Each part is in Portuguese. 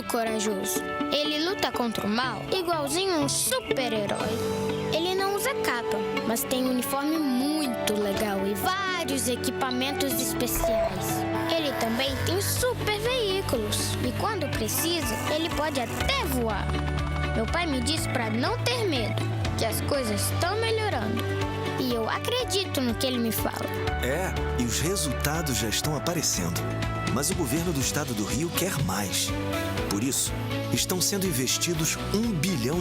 muito corajoso. Ele luta contra o mal igualzinho um super-herói. Ele não usa capa, mas tem um uniforme muito legal e vários equipamentos especiais. Ele também tem super veículos e quando precisa, ele pode até voar. Meu pai me disse para não ter medo, que as coisas estão melhorando. E eu acredito no que ele me fala. E os resultados já estão aparecendo. Mas o governo do estado do Rio quer mais. Por isso, estão sendo investidos R$1 bilhão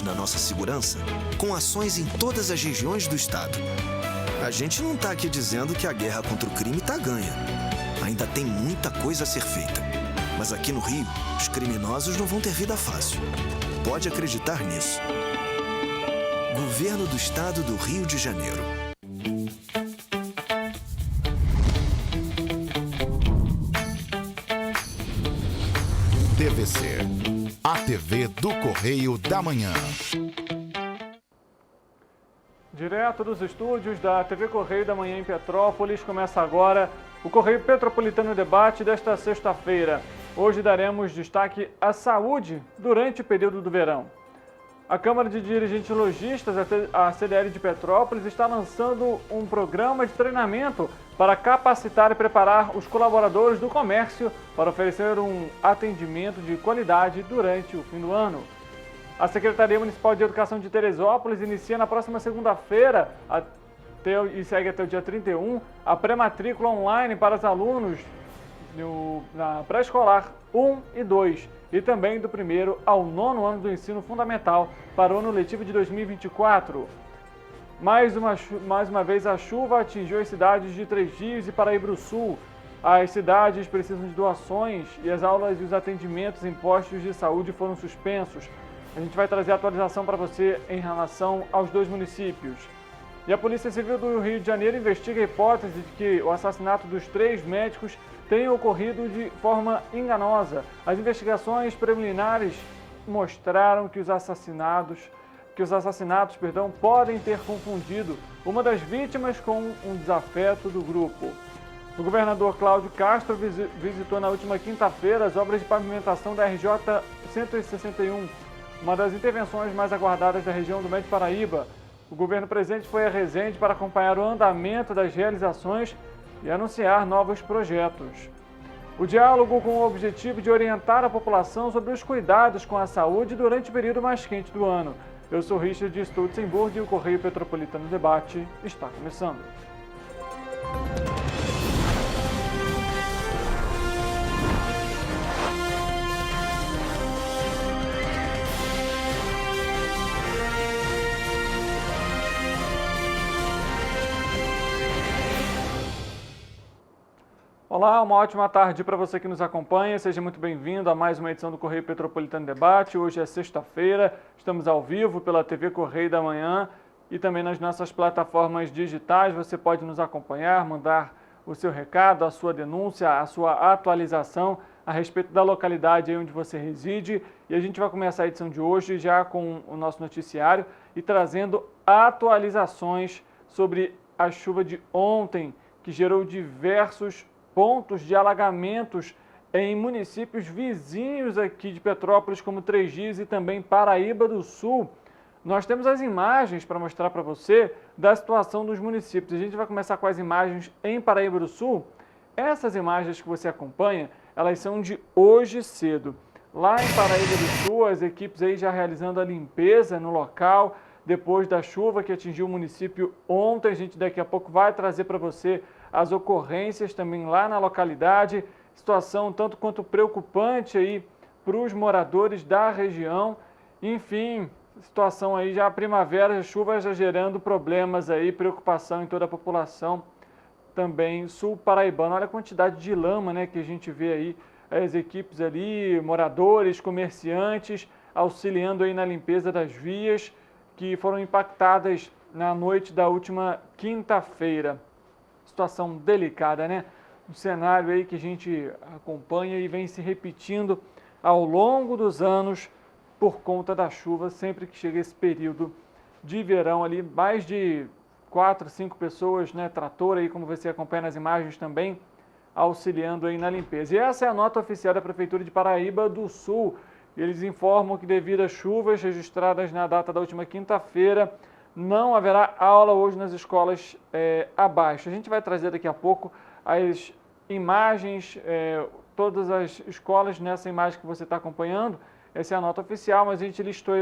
na nossa segurança, com ações em todas as regiões do estado. A gente não está aqui dizendo que a guerra contra o crime está ganha. Ainda tem muita coisa a ser feita. Mas aqui no Rio, os criminosos não vão ter vida fácil. Pode acreditar nisso. Governo do Estado do Rio de Janeiro. TVC, a TV do Correio da Manhã. Direto dos estúdios da TV Correio da Manhã em Petrópolis, começa agora o Correio Petropolitano Debate desta sexta-feira. Hoje daremos destaque à saúde durante o período do verão. A Câmara de Dirigentes Lojistas, a CDL de Petrópolis, está lançando um programa de treinamento para capacitar e preparar os colaboradores do comércio para oferecer um atendimento de qualidade durante o fim do ano. A Secretaria Municipal de Educação de Teresópolis inicia na próxima segunda-feira e segue até o dia 31 a pré-matrícula online para os alunos na pré-escolar 1 e 2 e também do 1º ao 9º ano do ensino fundamental para o ano letivo de 2024. Mais uma vez a chuva atingiu as cidades de Três Dias e Paraíba do Sul. As cidades precisam de doações e as aulas e os atendimentos em postos de saúde foram suspensos. A gente vai trazer a atualização para você em relação aos dois municípios. E a Polícia Civil do Rio de Janeiro investiga a hipótese de que o assassinato dos 3 médicos tenha ocorrido de forma enganosa. As investigações preliminares mostraram que os assassinatos podem ter confundido uma das vítimas com um desafeto do grupo. O governador Cláudio Castro visitou na última quinta-feira as obras de pavimentação da RJ 161, uma das intervenções mais aguardadas da região do Médio Paraíba. O governo presente foi a Resende para acompanhar o andamento das realizações e anunciar novos projetos. O diálogo com o objetivo de orientar a população sobre os cuidados com a saúde durante o período mais quente do ano. Eu sou Richard Stutzenburg e o Correio Petropolitano Debate está começando. Olá, uma ótima tarde para você que nos acompanha. Seja muito bem-vindo a mais uma edição do Correio Petropolitano Debate. Hoje é sexta-feira, estamos ao vivo pela TV Correio da Manhã e também nas nossas plataformas digitais. Você pode nos acompanhar, mandar o seu recado, a sua denúncia, a sua atualização a respeito da localidade aí onde você reside. E a gente vai começar a edição de hoje já com o nosso noticiário e trazendo atualizações sobre a chuva de ontem, que gerou diversos pontos de alagamentos em municípios vizinhos aqui de Petrópolis, como Três Dias e também Paraíba do Sul. Nós temos as imagens para mostrar para você da situação dos municípios. A gente vai começar com as imagens em Paraíba do Sul. Essas imagens que você acompanha, elas são de hoje cedo. Lá em Paraíba do Sul, as equipes aí já realizando a limpeza no local, depois da chuva que atingiu o município ontem. A gente daqui a pouco vai trazer para você as ocorrências também lá na localidade, situação tanto quanto preocupante aí para os moradores da região. Enfim, situação aí já primavera, chuva já gerando problemas aí, preocupação em toda a população também sul paraibana. Olha a quantidade de lama, né, que a gente vê aí, as equipes ali, moradores, comerciantes, auxiliando aí na limpeza das vias que foram impactadas na noite da última quinta-feira. Situação delicada, né? Um cenário aí que a gente acompanha e vem se repetindo ao longo dos anos por conta da chuva, sempre que chega esse período de verão ali, mais de 4, 5 pessoas, né? Trator aí, como você acompanha nas imagens também, auxiliando aí na limpeza. E essa é a nota oficial da Prefeitura de Paraíba do Sul. Eles informam que devido às chuvas registradas na data da última quinta-feira, não haverá aula hoje nas escolas abaixo. A gente vai trazer daqui a pouco as imagens, todas as escolas nessa imagem que você está acompanhando. Essa é a nota oficial, mas a gente listou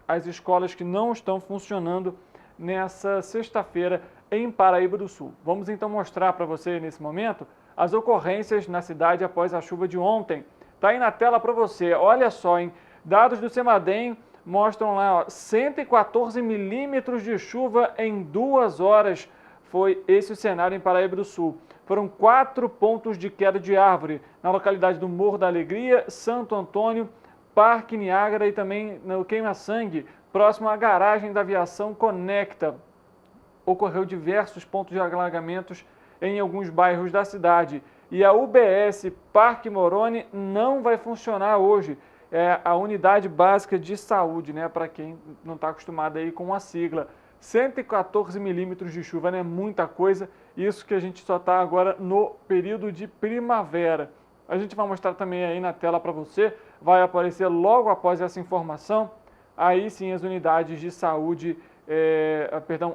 as escolas que não estão funcionando nessa sexta-feira em Paraíba do Sul. Vamos então mostrar para você nesse momento as ocorrências na cidade após a chuva de ontem. Está aí na tela para você. Olha só, hein? Dados do CEMADEM mostram lá, 114 milímetros de chuva em 2 horas. Foi esse o cenário em Paraíba do Sul. Foram 4 pontos de queda de árvore na localidade do Morro da Alegria, Santo Antônio, Parque Niágara e também no Queima-Sangue, próximo à garagem da aviação Conecta. Ocorreu diversos pontos de alagamentos em alguns bairros da cidade. E a UBS Parque Moroni não vai funcionar hoje. É a Unidade Básica de Saúde, né? Para quem não está acostumado aí com a sigla. 114 milímetros de chuva, né? Muita coisa. Isso que a gente só está agora no período de primavera. A gente vai mostrar também aí na tela para você. Vai aparecer logo após essa informação. Aí sim as unidades de saúde,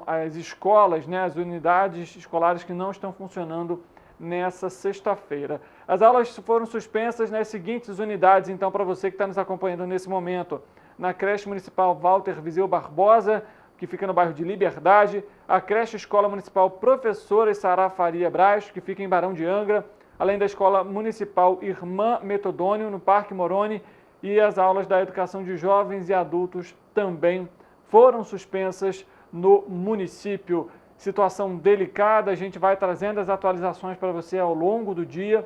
as escolas, né? As unidades escolares que não estão funcionando nessa sexta-feira. As aulas foram suspensas nas seguintes unidades, então, para você que está nos acompanhando nesse momento. Na creche municipal Walter Viseu Barbosa, que fica no bairro de Liberdade, a creche Escola Municipal Professora Sara Faria Braz, que fica em Barão de Angra, além da Escola Municipal Irmã Metodônio, no Parque Moroni, e as aulas da Educação de Jovens e Adultos também foram suspensas no município. Situação delicada, a gente vai trazendo as atualizações para você ao longo do dia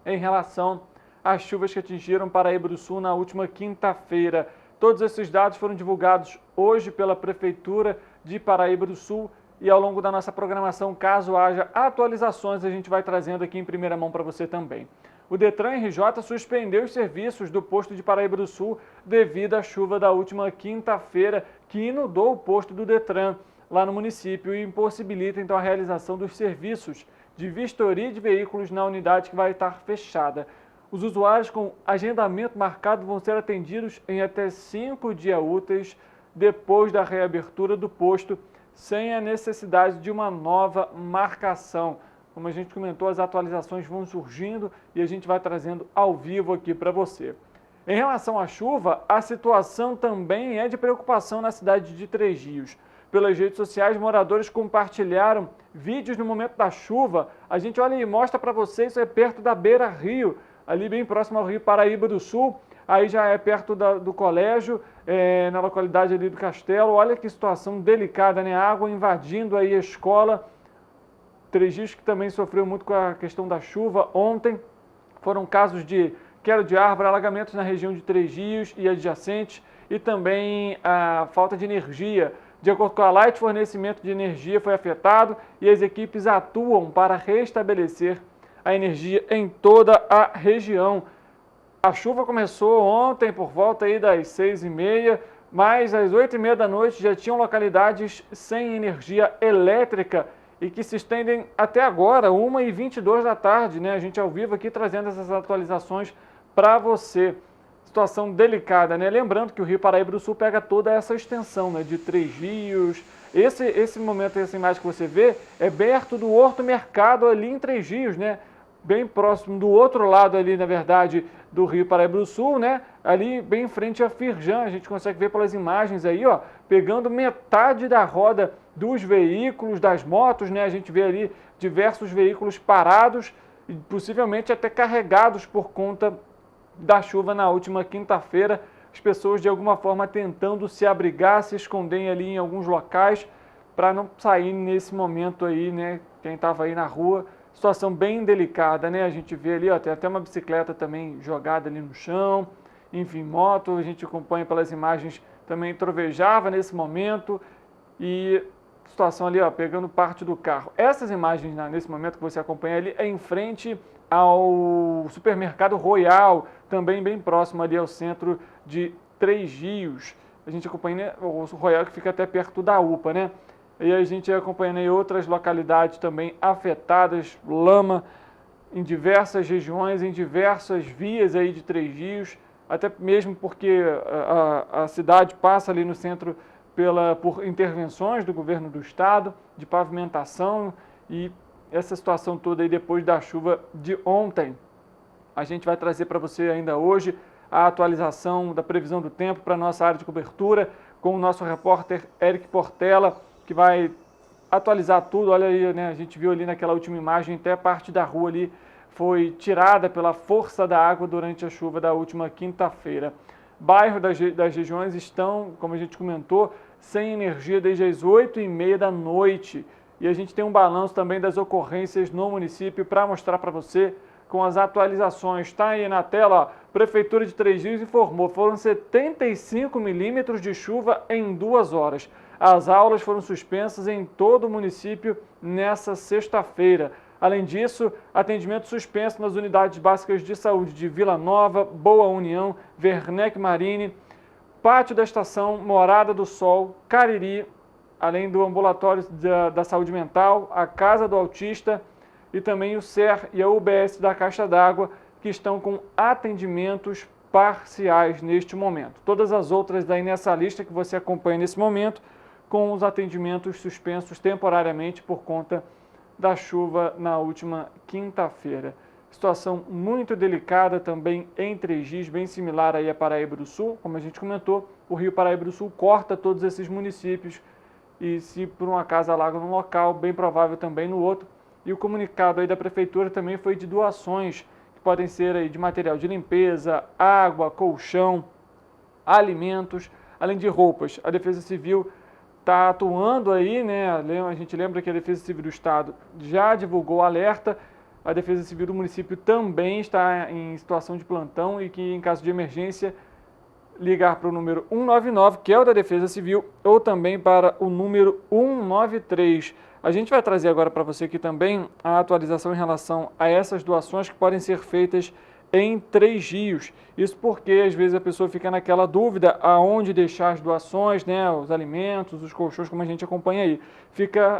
em relação às chuvas que atingiram Paraíba do Sul na última quinta-feira. Todos esses dados foram divulgados hoje pela Prefeitura de Paraíba do Sul e ao longo da nossa programação, caso haja atualizações, a gente vai trazendo aqui em primeira mão para você também. O Detran RJ suspendeu os serviços do posto de Paraíba do Sul devido à chuva da última quinta-feira que inundou o posto do Detran lá no município e impossibilita então a realização dos serviços de vistoria de veículos na unidade que vai estar fechada. Os usuários com agendamento marcado vão ser atendidos em até 5 dias úteis depois da reabertura do posto, sem a necessidade de uma nova marcação. Como a gente comentou, as atualizações vão surgindo e a gente vai trazendo ao vivo aqui para você. Em relação à chuva, a situação também é de preocupação na cidade de Três Rios. Pelas redes sociais, moradores compartilharam vídeos no momento da chuva. A gente olha e mostra para vocês, isso é perto da Beira Rio, ali bem próximo ao Rio Paraíba do Sul. Aí já é perto do colégio, na localidade ali do Castelo. Olha que situação delicada, né? Água invadindo aí a escola. Três Rios que também sofreu muito com a questão da chuva. Ontem foram casos de queda de árvore, alagamentos na região de Três Rios e adjacentes e também a falta de energia. De acordo com a Light, fornecimento de energia foi afetado e as equipes atuam para restabelecer a energia em toda a região. A chuva começou ontem por volta aí das 6h30, mas às 8h30 da noite já tinham localidades sem energia elétrica e que se estendem até agora, 1h22 da tarde, né? A gente ao vivo aqui trazendo essas atualizações para você. Situação delicada, né? Lembrando que o Rio Paraíba do Sul pega toda essa extensão, né? De Três Rios. Esse momento, essa imagem que você vê, é perto do Horto Mercado ali em Três Rios, né? Bem próximo do outro lado ali, na verdade, do Rio Paraíba do Sul, né? Ali bem em frente a Firjan, a gente consegue ver pelas imagens aí, ó, pegando metade da roda dos veículos, das motos, né? A gente vê ali diversos veículos parados e possivelmente até carregados por conta da chuva na última quinta-feira. As pessoas de alguma forma tentando se abrigar, se esconderem ali em alguns locais para não sair nesse momento aí, né? Quem estava aí na rua, situação bem delicada, né? A gente vê ali, ó, tem até uma bicicleta também jogada ali no chão, enfim, moto, a gente acompanha pelas imagens, também trovejava nesse momento e situação ali, ó, pegando parte do carro. Essas imagens, nesse momento que você acompanha ali, é em frente ao supermercado Royal, também bem próximo ali ao centro de Três Rios. A gente acompanha, né, o Royal que fica até perto da UPA, né? E a gente acompanhando aí outras localidades também afetadas, lama em diversas regiões, em diversas vias aí de Três Rios, até mesmo porque a cidade passa ali no centro por intervenções do governo do estado, de pavimentação, e essa situação toda aí depois da chuva de ontem. A gente vai trazer para você ainda hoje a atualização da previsão do tempo para a nossa área de cobertura, com o nosso repórter Eric Portela, que vai atualizar tudo. Olha aí, né? A gente viu ali naquela última imagem, até parte da rua ali foi tirada pela força da água durante a chuva da última quinta-feira. Bairros das regiões estão, como a gente comentou, sem energia desde as 8h30 da noite. E a gente tem um balanço também das ocorrências no município para mostrar para você com as atualizações. Está aí na tela, ó. Prefeitura de Três Rios informou, foram 75 milímetros de chuva em 2 horas. As aulas foram suspensas em todo o município nessa sexta-feira. Além disso, atendimento suspenso nas unidades básicas de saúde de Vila Nova, Boa União, Werneck Marini, Pátio da Estação, Morada do Sol, Cariri, além do ambulatório da saúde mental, a Casa do Autista e também o SER e a UBS da Caixa d'Água, que estão com atendimentos parciais neste momento. Todas as outras aí nessa lista que você acompanha nesse momento, com os atendimentos suspensos temporariamente por conta da chuva na última quinta-feira. Situação muito delicada também em Três Rios, bem similar aí a Paraíba do Sul. Como a gente comentou, o Rio Paraíba do Sul corta todos esses municípios e se por um acaso alaga num local, bem provável também no outro. E o comunicado aí da Prefeitura também foi de doações, que podem ser aí de material de limpeza, água, colchão, alimentos, além de roupas. A Defesa Civil está atuando aí, né? A gente lembra que a Defesa Civil do Estado já divulgou o alerta. A Defesa Civil do município também está em situação de plantão e que, em caso de emergência, ligar para o número 199, que é o da Defesa Civil, ou também para o número 193. A gente vai trazer agora para você aqui também a atualização em relação a essas doações que podem ser feitas em Três Rios. Isso porque às vezes a pessoa fica naquela dúvida aonde deixar as doações, né, os alimentos, os colchões, como a gente acompanha aí.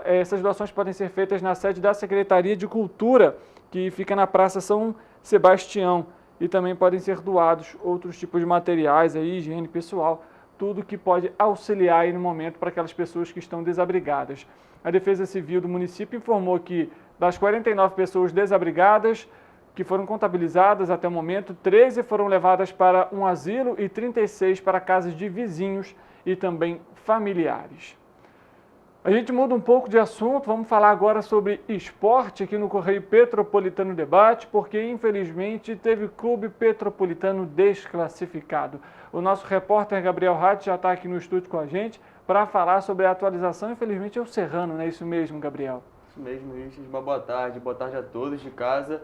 Essas doações podem ser feitas na sede da Secretaria de Cultura, que fica na Praça São Sebastião, e também podem ser doados outros tipos de materiais, aí, higiene pessoal, tudo que pode auxiliar aí no momento para aquelas pessoas que estão desabrigadas. A Defesa Civil do município informou que das 49 pessoas desabrigadas que foram contabilizadas até o momento, 13 foram levadas para um asilo e 36 para casas de vizinhos e também familiares. A gente muda um pouco de assunto, vamos falar agora sobre esporte aqui no Correio Petropolitano Debate, porque infelizmente teve Clube Petropolitano desclassificado. O nosso repórter Gabriel Ratti já está aqui no estúdio com a gente para falar sobre a atualização. Infelizmente é o Serrano, não é isso mesmo, Gabriel? Isso mesmo, Richard. Uma boa tarde a todos de casa.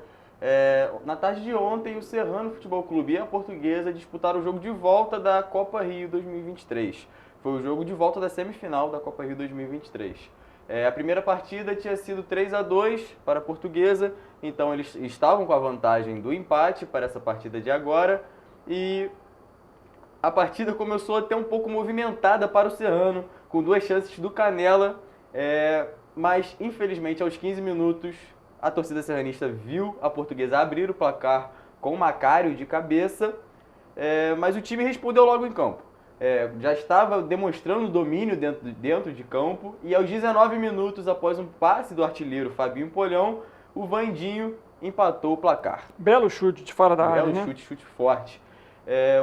Na tarde de ontem, o Serrano Futebol Clube e a Portuguesa disputaram o jogo de volta da Copa Rio 2023. Foi o jogo de volta da semifinal da Copa Rio 2023. A primeira partida tinha sido 3-2 para a Portuguesa, então eles estavam com a vantagem do empate para essa partida de agora, e a partida começou até um pouco movimentada para o Serrano, com 2 chances do Canela, mas infelizmente aos 15 minutos a torcida serranista viu a Portuguesa abrir o placar com o Macário de cabeça, mas o time respondeu logo em campo. Já estava demonstrando domínio dentro de campo, e aos 19 minutos, após um passe do artilheiro Fabinho Polhão, o Vandinho empatou o placar. Belo chute de fora da área, né? Chute forte.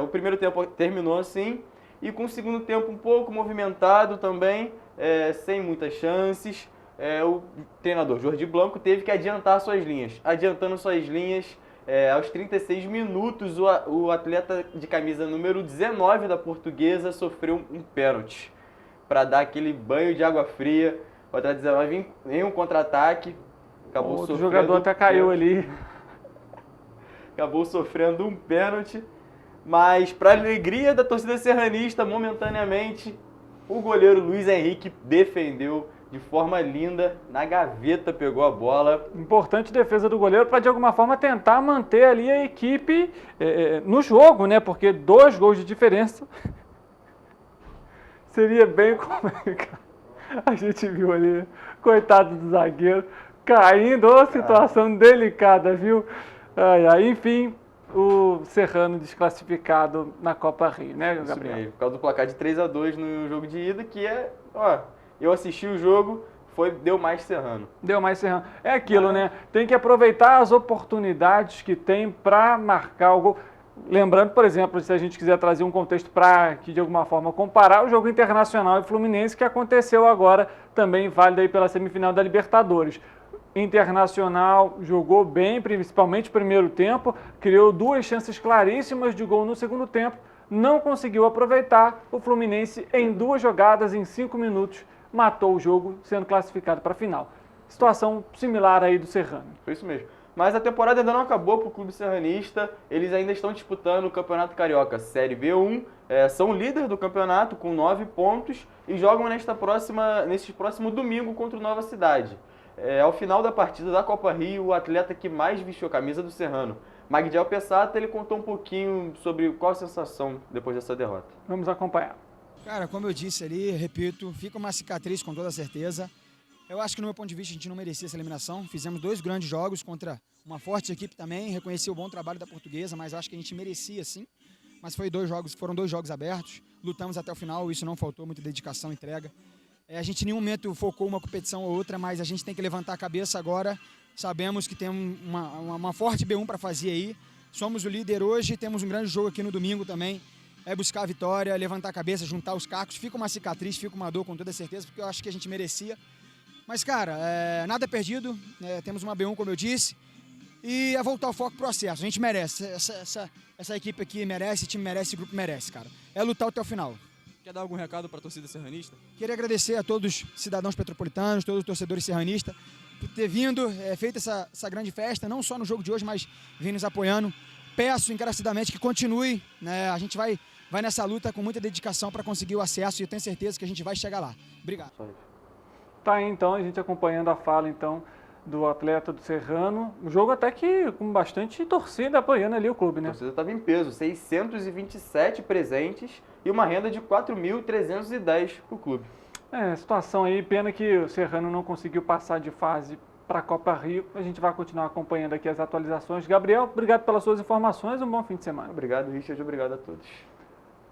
O primeiro tempo terminou assim, e com o segundo tempo um pouco movimentado também, sem muitas chances. O treinador Jordi Blanco teve que adiantar suas linhas. Adiantando suas linhas, aos 36 minutos, o atleta de camisa número 19 da Portuguesa sofreu um pênalti para dar aquele banho de água fria. O atleta 19 em um contra-ataque. O jogador até caiu ali. Acabou sofrendo um pênalti. Mas, para alegria da torcida serranista, momentaneamente, o goleiro Luiz Henrique defendeu de forma linda, na gaveta pegou a bola. Importante defesa do goleiro para, de alguma forma, tentar manter ali a equipe no jogo, né? Porque 2 gols de diferença seria bem complicado. A gente viu ali, coitado do zagueiro, caindo, ô situação delicada, viu? Enfim, o Serrano desclassificado na Copa Rio, né, Gabriel? Isso mesmo, por causa do placar de 3-2 no jogo de ida, que eu assisti o jogo, deu mais Serrano. Deu mais Serrano. É aquilo, né? Tem que aproveitar as oportunidades que tem para marcar o gol. Lembrando, por exemplo, se a gente quiser trazer um contexto para que de alguma forma comparar o jogo Internacional e Fluminense que aconteceu agora, também válido aí pela semifinal da Libertadores. Internacional jogou bem, principalmente no primeiro tempo, criou 2 chances claríssimas de gol no segundo tempo, não conseguiu aproveitar. O Fluminense, em 2 jogadas, em 5 minutos, matou o jogo, sendo classificado para a final. Situação similar aí do Serrano. Foi isso mesmo. Mas a temporada ainda não acabou para o clube serranista, eles ainda estão disputando o Campeonato Carioca Série B1, são líderes do campeonato com 9 pontos e jogam nesse próximo domingo contra o Nova Cidade. Ao final da partida da Copa Rio, o atleta que mais vestiu a camisa do Serrano, Magdiel Pessata, ele contou um pouquinho sobre qual a sensação depois dessa derrota. Vamos acompanhar. Cara, como eu disse ali, repito, fica uma cicatriz com toda certeza. Eu acho que no meu ponto de vista a gente não merecia essa eliminação. Fizemos 2 grandes jogos contra uma forte equipe também, reconheci o bom trabalho da Portuguesa, mas acho que a gente merecia sim. Mas foram 2 jogos abertos, lutamos até o final, isso não faltou, muita dedicação, entrega. A gente em nenhum momento focou uma competição ou outra, mas a gente tem que levantar a cabeça agora. Sabemos que tem uma forte B1 para fazer aí. Somos o líder hoje, temos um grande jogo aqui no domingo também. É buscar a vitória, levantar a cabeça, juntar os cacos. Fica uma cicatriz, fica uma dor com toda certeza, porque eu acho que a gente merecia. Mas, cara, nada perdido, temos uma B1, como eu disse, e é voltar o foco pro processo. A gente merece, essa equipe aqui merece, esse time merece, esse grupo merece, cara. É lutar até o final. Quer dar algum recado para a torcida serranista? Queria agradecer a todos os cidadãos petropolitanos, todos os torcedores serranistas, por ter vindo, feito essa grande festa, não só no jogo de hoje, mas vem nos apoiando. Peço encarecidamente que continue, né? A gente vai nessa luta com muita dedicação para conseguir o acesso e eu tenho certeza que a gente vai chegar lá. Obrigado. Tá aí então, a gente acompanhando a fala então do atleta do Serrano. O jogo até que com bastante torcida apoiando ali o clube, né? A torcida estava em peso, 627 presentes e uma renda de 4.310 para o clube. Situação aí, pena que o Serrano não conseguiu passar de fase para a Copa Rio. A gente vai continuar acompanhando aqui as atualizações. Gabriel, obrigado pelas suas informações, um bom fim de semana. Obrigado, Richard, obrigado a todos.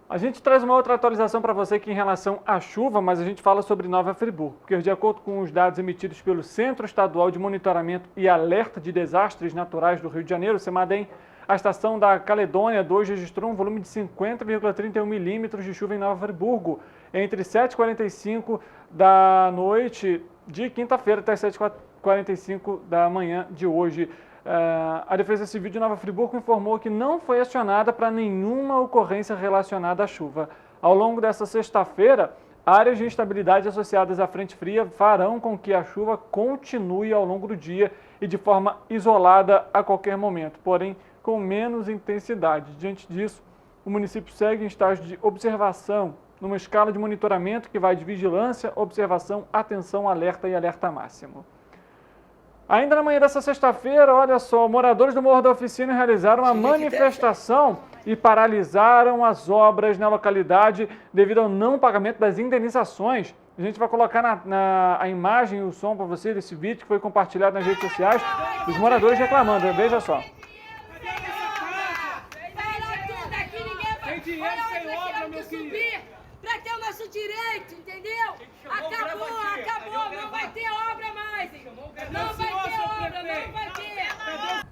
A gente traz uma outra atualização para você aqui em relação à chuva, mas a gente fala sobre Nova Friburgo, porque de acordo com os dados emitidos pelo Centro Estadual de Monitoramento e Alerta de Desastres Naturais do Rio de Janeiro, CEMADEM, a estação da Caledônia 2 registrou um volume de 50,31 milímetros de chuva em Nova Friburgo, entre 7h45 da noite de quinta-feira até 7h45 da manhã de hoje. A Defesa Civil de Nova Friburgo informou que não foi acionada para nenhuma ocorrência relacionada à chuva. Ao longo dessa sexta-feira, áreas de instabilidade associadas à frente fria farão com que a chuva continue ao longo do dia e de forma isolada a qualquer momento, porém com menos intensidade. Diante disso, o município segue em estágio de observação, numa escala de monitoramento que vai de vigilância, observação, atenção, alerta e alerta máximo. Ainda na manhã dessa sexta-feira, olha só, moradores do Morro da Oficina realizaram uma manifestação e paralisaram as obras na localidade devido ao não pagamento das indenizações. A gente vai colocar a imagem e o som para você desse vídeo que foi compartilhado nas redes sociais, os moradores reclamando, veja só. Tem dinheiro sem obra, meu querido. Para ter o nosso direito, entendeu? Acabou, não vai ter obra mais. Não vai ter obra, não vai ter.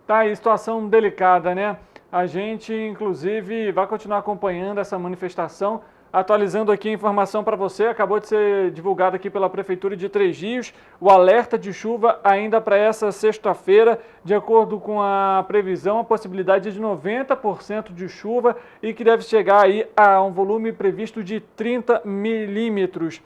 Tá aí, situação delicada, né? A gente, inclusive, vai continuar acompanhando essa manifestação, atualizando aqui a informação para você. Acabou de ser divulgado aqui pela Prefeitura de Três Rios o alerta de chuva ainda para essa sexta-feira. De acordo com a previsão, a possibilidade é de 90% de chuva e que deve chegar aí a um volume previsto de 30 milímetros.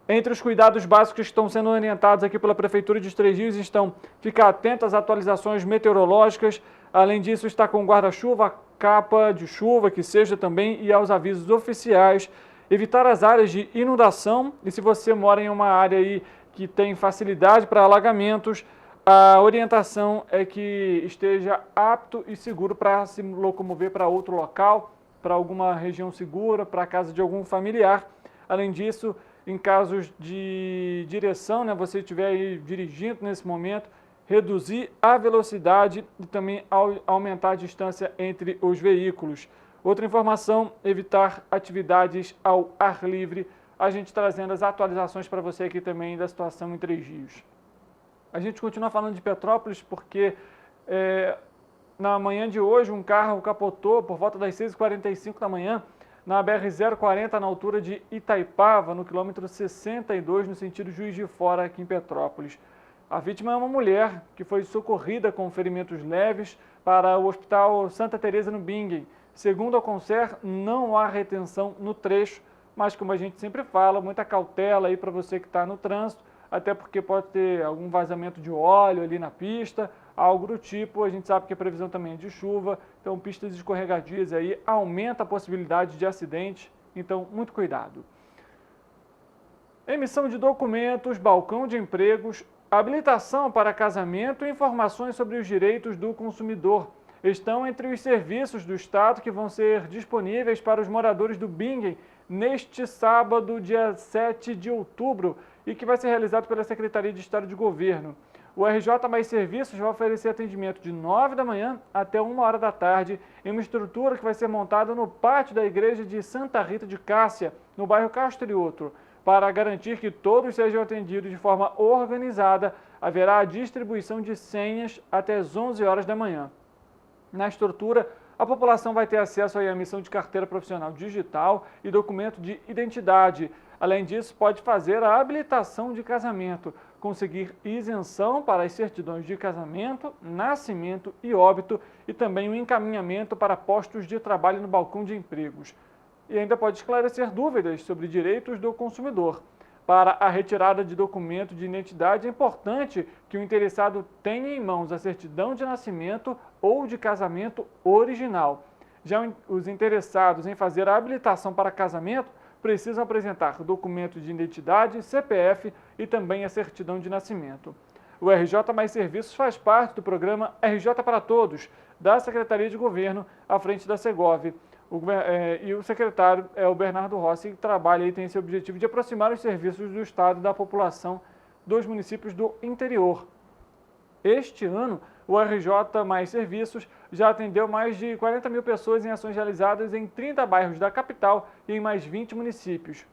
Entre os cuidados básicos que estão sendo orientados aqui pela Prefeitura de Três Rios estão ficar atento às atualizações meteorológicas, além disso está com guarda-chuva, capa de chuva que seja também e aos avisos oficiais, evitar as áreas de inundação e se você mora em uma área aí que tem facilidade para alagamentos, a orientação é que esteja apto e seguro para se locomover para outro local, para alguma região segura, para a casa de algum familiar. Além disso, em casos de direção, né, você estiver aí dirigindo nesse momento, reduzir a velocidade e também aumentar a distância entre os veículos. Outra informação, evitar atividades ao ar livre. A gente trazendo as atualizações para você aqui também da situação em Três Rios. A gente continua falando de Petrópolis porque na manhã de hoje um carro capotou por volta das 6h45 da manhã na BR-040 na altura de Itaipava, no quilômetro 62, no sentido Juiz de Fora, aqui em Petrópolis. A vítima é uma mulher que foi socorrida com ferimentos leves para o Hospital Santa Teresa no Bingen. Segundo a Concer, não há retenção no trecho, mas como a gente sempre fala, muita cautela aí para você que está no trânsito, até porque pode ter algum vazamento de óleo ali na pista, algo do tipo. A gente sabe que a previsão também é de chuva, então pistas escorregadias aí aumenta a possibilidade de acidente, então muito cuidado. Emissão de documentos, balcão de empregos, habilitação para casamento e informações sobre os direitos do consumidor estão entre os serviços do Estado que vão ser disponíveis para os moradores do Bingen neste sábado, dia 7 de outubro, e que vai ser realizado pela Secretaria de Estado de Governo. O RJ Mais Serviços vai oferecer atendimento de 9 da manhã até 1 hora da tarde em uma estrutura que vai ser montada no pátio da Igreja de Santa Rita de Cássia, no bairro Castrioto. Para garantir que todos sejam atendidos de forma organizada, haverá a distribuição de senhas até as 11 horas da manhã. Na estrutura, a população vai ter acesso à emissão de carteira profissional digital e documento de identidade. Além disso, pode fazer a habilitação de casamento, conseguir isenção para as certidões de casamento, nascimento e óbito e também o encaminhamento para postos de trabalho no balcão de empregos. E ainda pode esclarecer dúvidas sobre direitos do consumidor. Para a retirada de documento de identidade, é importante que o interessado tenha em mãos a certidão de nascimento ou de casamento original. Já os interessados em fazer a habilitação para casamento precisam apresentar documento de identidade, CPF e também a certidão de nascimento. O RJ Mais Serviços faz parte do programa RJ para Todos, da Secretaria de Governo, à frente da Segov. E o secretário é o Bernardo Rossi, que trabalha e tem esse objetivo de aproximar os serviços do Estado da população dos municípios do interior. Este ano, o RJ Mais Serviços já atendeu mais de 40 mil pessoas em ações realizadas em 30 bairros da capital e em mais 20 municípios.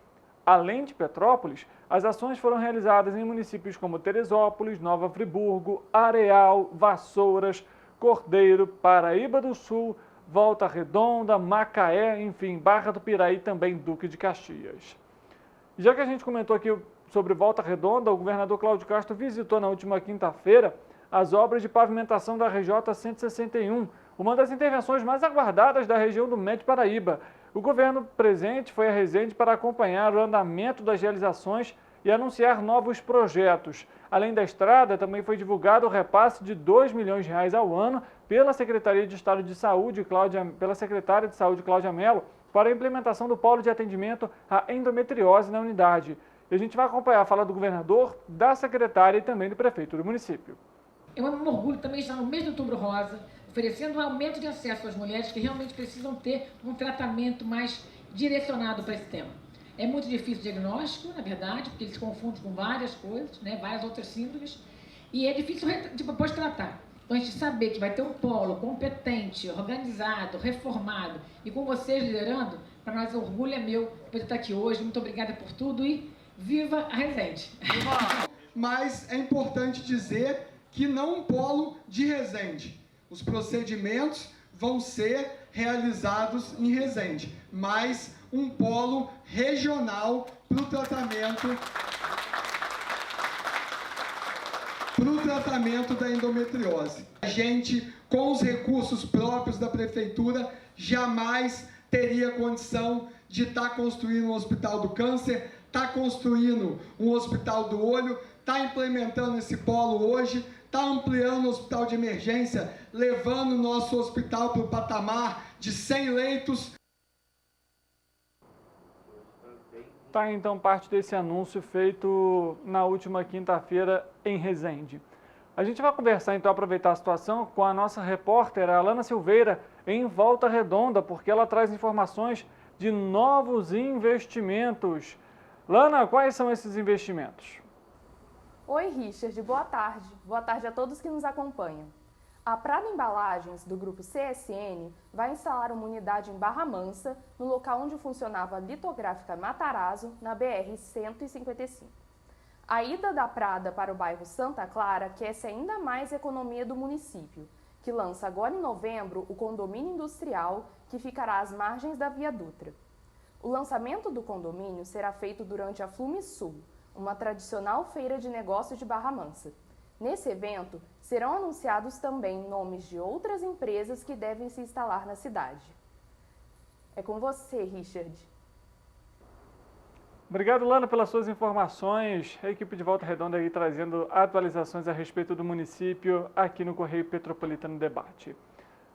Além de Petrópolis, as ações foram realizadas em municípios como Teresópolis, Nova Friburgo, Areal, Vassouras, Cordeiro, Paraíba do Sul, Volta Redonda, Macaé, enfim, Barra do Piraí e também Duque de Caxias. Já que a gente comentou aqui sobre Volta Redonda, o governador Cláudio Castro visitou na última quinta-feira as obras de pavimentação da RJ 161, uma das intervenções mais aguardadas da região do Médio Paraíba. O governo presente foi a Resende para acompanhar o andamento das realizações e anunciar novos projetos. Além da estrada, também foi divulgado o repasse de R$2 milhões ao ano pela Secretaria de Estado de Saúde, pela secretária de Saúde, Cláudia Mello, para a implementação do polo de atendimento à endometriose na unidade. E a gente vai acompanhar a fala do governador, da secretária e também do prefeito do município. É um orgulho também estar no mês de Outubro Rosa, oferecendo um aumento de acesso às mulheres que realmente precisam ter um tratamento mais direcionado para esse tema. É muito difícil o diagnóstico, na verdade, porque eles se confundem com várias coisas, né, várias outras síndromes, e é difícil depois tratar. Então, a gente saber que vai ter um polo competente, organizado, reformado, e com vocês liderando, para nós o orgulho é meu poder estar aqui hoje. Muito obrigada por tudo e viva a Resende! Mas é importante dizer que não um polo de Resende. Os procedimentos vão ser realizados em Resende, mas um polo regional para o tratamento da endometriose. A gente, com os recursos próprios da prefeitura, jamais teria condição de estar construindo um hospital do câncer, estar construindo um hospital do olho, estar implementando esse polo hoje, está ampliando o hospital de emergência, levando o nosso hospital para o patamar de 100 leitos. Tá, então, parte desse anúncio feito na última quinta-feira em Resende. A gente vai conversar, então, aproveitar a situação com a nossa repórter, a Alana Silveira, em Volta Redonda, porque ela traz informações de novos investimentos. Lana, quais são esses investimentos? Oi, Richard, boa tarde. Boa tarde a todos que nos acompanham. A Prada Embalagens, do grupo CSN, vai instalar uma unidade em Barra Mansa, no local onde funcionava a litográfica Matarazzo, na BR-155. A ida da Prada para o bairro Santa Clara aquece ainda mais a economia do município, que lança agora em novembro o condomínio industrial, que ficará às margens da Via Dutra. O lançamento do condomínio será feito durante a FlumeSul, uma tradicional feira de negócios de Barra Mansa. Nesse evento, serão anunciados também nomes de outras empresas que devem se instalar na cidade. É com você, Richard. Obrigado, Lana, pelas suas informações. A equipe de Volta Redonda aí trazendo atualizações a respeito do município aqui no Correio Petropolitano Debate.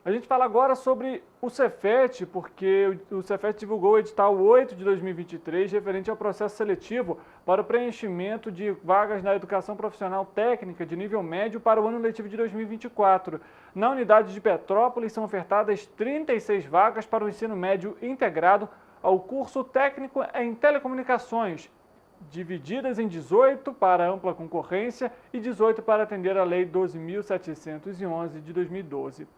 A gente fala agora sobre o Cefet, porque o Cefet divulgou o edital 8 de 2023, referente ao processo seletivo para o preenchimento de vagas na educação profissional técnica de nível médio para o ano letivo de 2024. Na unidade de Petrópolis são ofertadas 36 vagas para o ensino médio integrado ao curso técnico em telecomunicações, divididas em 18 para ampla concorrência e 18 para atender a Lei 12.711 de 2012.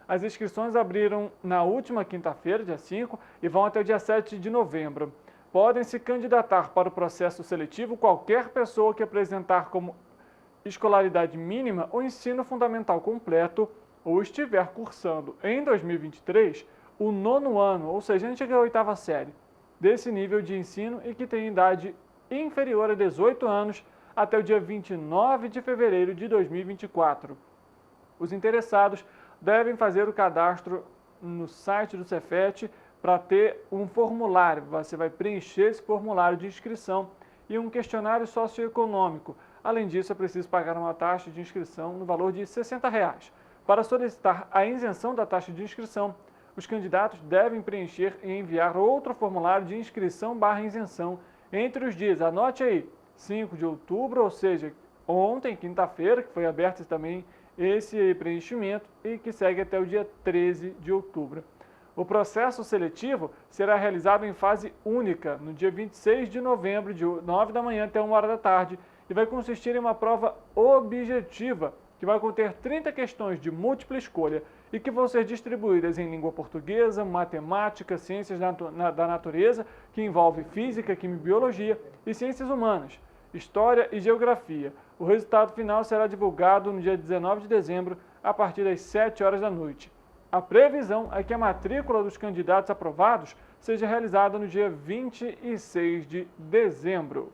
As inscrições abriram na última quinta-feira, dia 5, e vão até o dia 7 de novembro. Podem se candidatar para o processo seletivo qualquer pessoa que apresentar como escolaridade mínima o ensino fundamental completo ou estiver cursando em 2023 o 9º ano, ou seja, antiga 8ª série, desse nível de ensino e que tem idade inferior a 18 anos até o dia 29 de fevereiro de 2024. Os interessados devem fazer o cadastro no site do Cefet para ter um formulário. Você vai preencher esse formulário de inscrição e um questionário socioeconômico. Além disso, é preciso pagar uma taxa de inscrição no valor de R$ 60. Para solicitar a isenção da taxa de inscrição, os candidatos devem preencher e enviar outro formulário de inscrição/isenção entre os dias, anote aí, 5 de outubro, ou seja, ontem, quinta-feira, que foi aberto também esse preenchimento e que segue até o dia 13 de outubro. O processo seletivo será realizado em fase única, no dia 26 de novembro, de 9 da manhã até 1 hora da tarde, e vai consistir em uma prova objetiva, que vai conter 30 questões de múltipla escolha e que vão ser distribuídas em língua portuguesa, matemática, ciências da natureza, que envolve física, química e biologia, e ciências humanas, história e geografia. O resultado final será divulgado no dia 19 de dezembro, a partir das 7 horas da noite. A previsão é que a matrícula dos candidatos aprovados seja realizada no dia 26 de dezembro.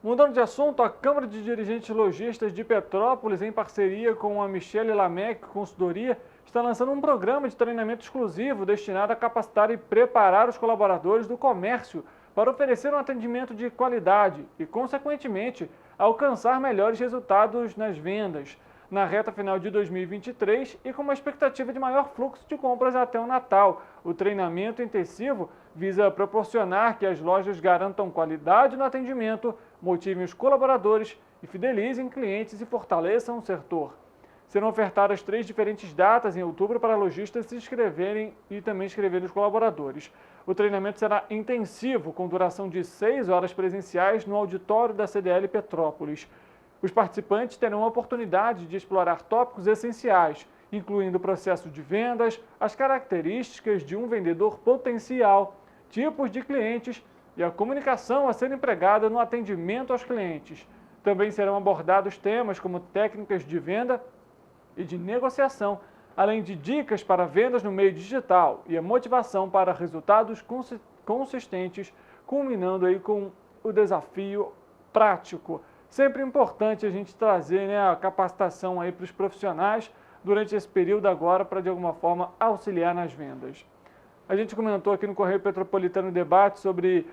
Mudando de assunto, a Câmara de Dirigentes Lojistas de Petrópolis, em parceria com a Michele Lamec Consultoria, está lançando um programa de treinamento exclusivo destinado a capacitar e preparar os colaboradores do comércio para oferecer um atendimento de qualidade e, consequentemente, alcançar melhores resultados nas vendas na reta final de 2023 e com uma expectativa de maior fluxo de compras até o Natal. O treinamento intensivo visa proporcionar que as lojas garantam qualidade no atendimento, motivem os colaboradores e fidelizem clientes e fortaleçam o setor. Serão ofertadas 3 diferentes datas em outubro para lojistas se inscreverem e também inscreverem os colaboradores. O treinamento será intensivo, com duração de 6 horas presenciais no auditório da CDL Petrópolis. Os participantes terão a oportunidade de explorar tópicos essenciais, incluindo o processo de vendas, as características de um vendedor potencial, tipos de clientes e a comunicação a ser empregada no atendimento aos clientes. Também serão abordados temas como técnicas de venda e de negociação, além de dicas para vendas no meio digital e a motivação para resultados consistentes, culminando aí com o desafio prático. Sempre importante a gente trazer, a capacitação aí para os profissionais durante esse período agora para de alguma forma auxiliar nas vendas. A gente comentou aqui no Correio Petropolitano Debate sobre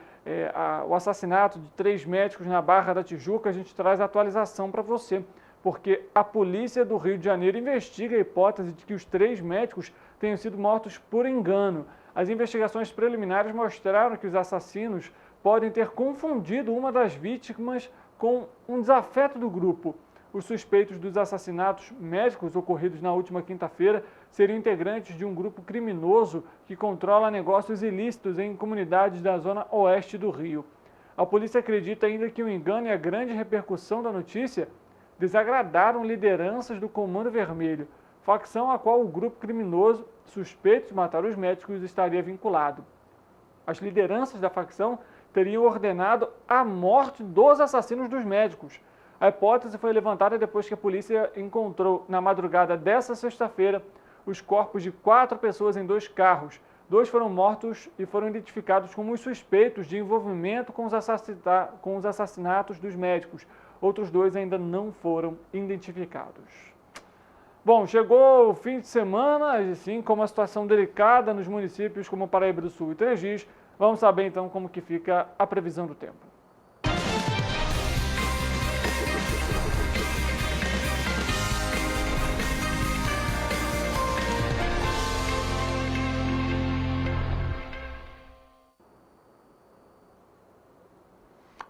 o assassinato de 3 médicos na Barra da Tijuca. A gente traz a atualização para você, porque a polícia do Rio de Janeiro investiga a hipótese de que os 3 médicos tenham sido mortos por engano. As investigações preliminares mostraram que os assassinos podem ter confundido uma das vítimas com um desafeto do grupo. Os suspeitos dos assassinatos médicos ocorridos na última quinta-feira seriam integrantes de um grupo criminoso que controla negócios ilícitos em comunidades da zona oeste do Rio. A polícia acredita ainda que o engano e a grande repercussão da notícia desagradaram lideranças do Comando Vermelho, facção a qual o grupo criminoso suspeito de matar os médicos estaria vinculado. As lideranças da facção teriam ordenado a morte dos assassinos dos médicos. A hipótese foi levantada depois que a polícia encontrou, na madrugada dessa sexta-feira, os corpos de 4 pessoas em 2 carros. 2 foram mortos e foram identificados como os suspeitos de envolvimento com os assassinatos dos médicos. Outros 2 ainda não foram identificados. Bom, chegou o fim de semana, assim como a situação delicada nos municípios como Paraíba do Sul e Três Rios. Vamos saber então como que fica a previsão do tempo.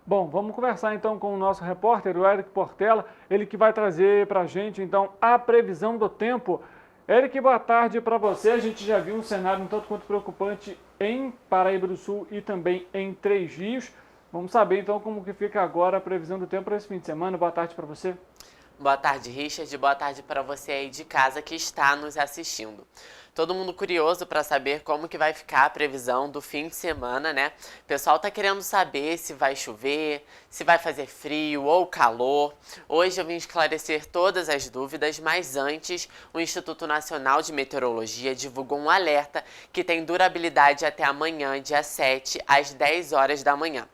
Bom, vamos conversar então com o nosso repórter, o Eric Portela, ele que vai trazer para a gente então a previsão do tempo. Eric, boa tarde para você. A gente já viu um cenário um tanto quanto preocupante em Paraíba do Sul e também em Três Rios. Vamos saber então como que fica agora a previsão do tempo para esse fim de semana. Boa tarde para você. Boa tarde, Richard. Boa tarde para você aí de casa que está nos assistindo. Todo mundo curioso para saber como que vai ficar a previsão do fim de semana, né? O pessoal tá querendo saber se vai chover, se vai fazer frio ou calor. Hoje eu vim esclarecer todas as dúvidas, mas antes o Instituto Nacional de Meteorologia divulgou um alerta que tem durabilidade até amanhã, dia 7, às 10 horas da manhã.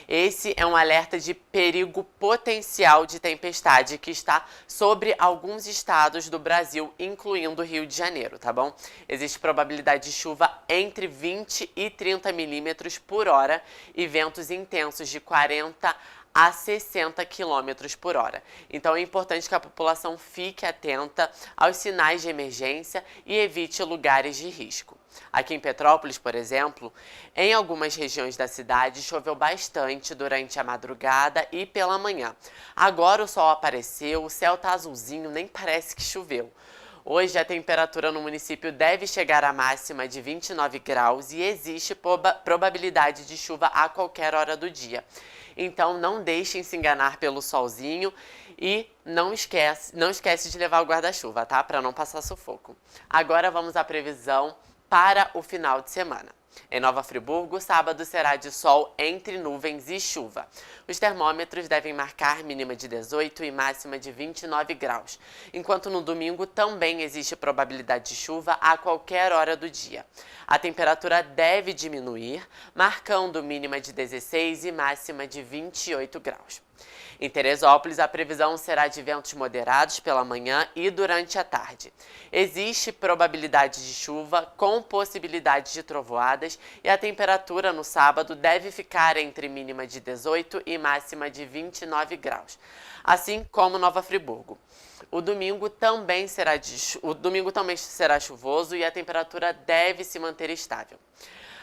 Esse é um alerta de perigo potencial de tempestade que está sobre alguns estados do Brasil, incluindo o Rio de Janeiro, tá bom? Existe probabilidade de chuva entre 20 e 30 milímetros por hora e ventos intensos de 40 a 60 km por hora. Então é importante que a população fique atenta aos sinais de emergência e evite lugares de risco. Aqui em Petrópolis, por exemplo, em algumas regiões da cidade choveu bastante durante a madrugada e pela manhã. Agora o sol apareceu, o céu tá azulzinho, nem parece que choveu. Hoje a temperatura no município deve chegar à máxima de 29 graus e existe probabilidade de chuva a qualquer hora do dia. Então não deixem se enganar pelo solzinho e não esquece de levar o guarda-chuva, tá? Para não passar sufoco. Agora vamos à previsão para o final de semana. Em Nova Friburgo, sábado será de sol entre nuvens e chuva. Os termômetros devem marcar mínima de 18 e máxima de 29 graus, enquanto no domingo também existe probabilidade de chuva a qualquer hora do dia. A temperatura deve diminuir, marcando mínima de 16 e máxima de 28 graus. Em Teresópolis, a previsão será de ventos moderados pela manhã e durante a tarde. Existe probabilidade de chuva com possibilidade de trovoadas e a temperatura no sábado deve ficar entre mínima de 18 e máxima de 29 graus, assim como Nova Friburgo. O domingo também será chuvoso e a temperatura deve se manter estável.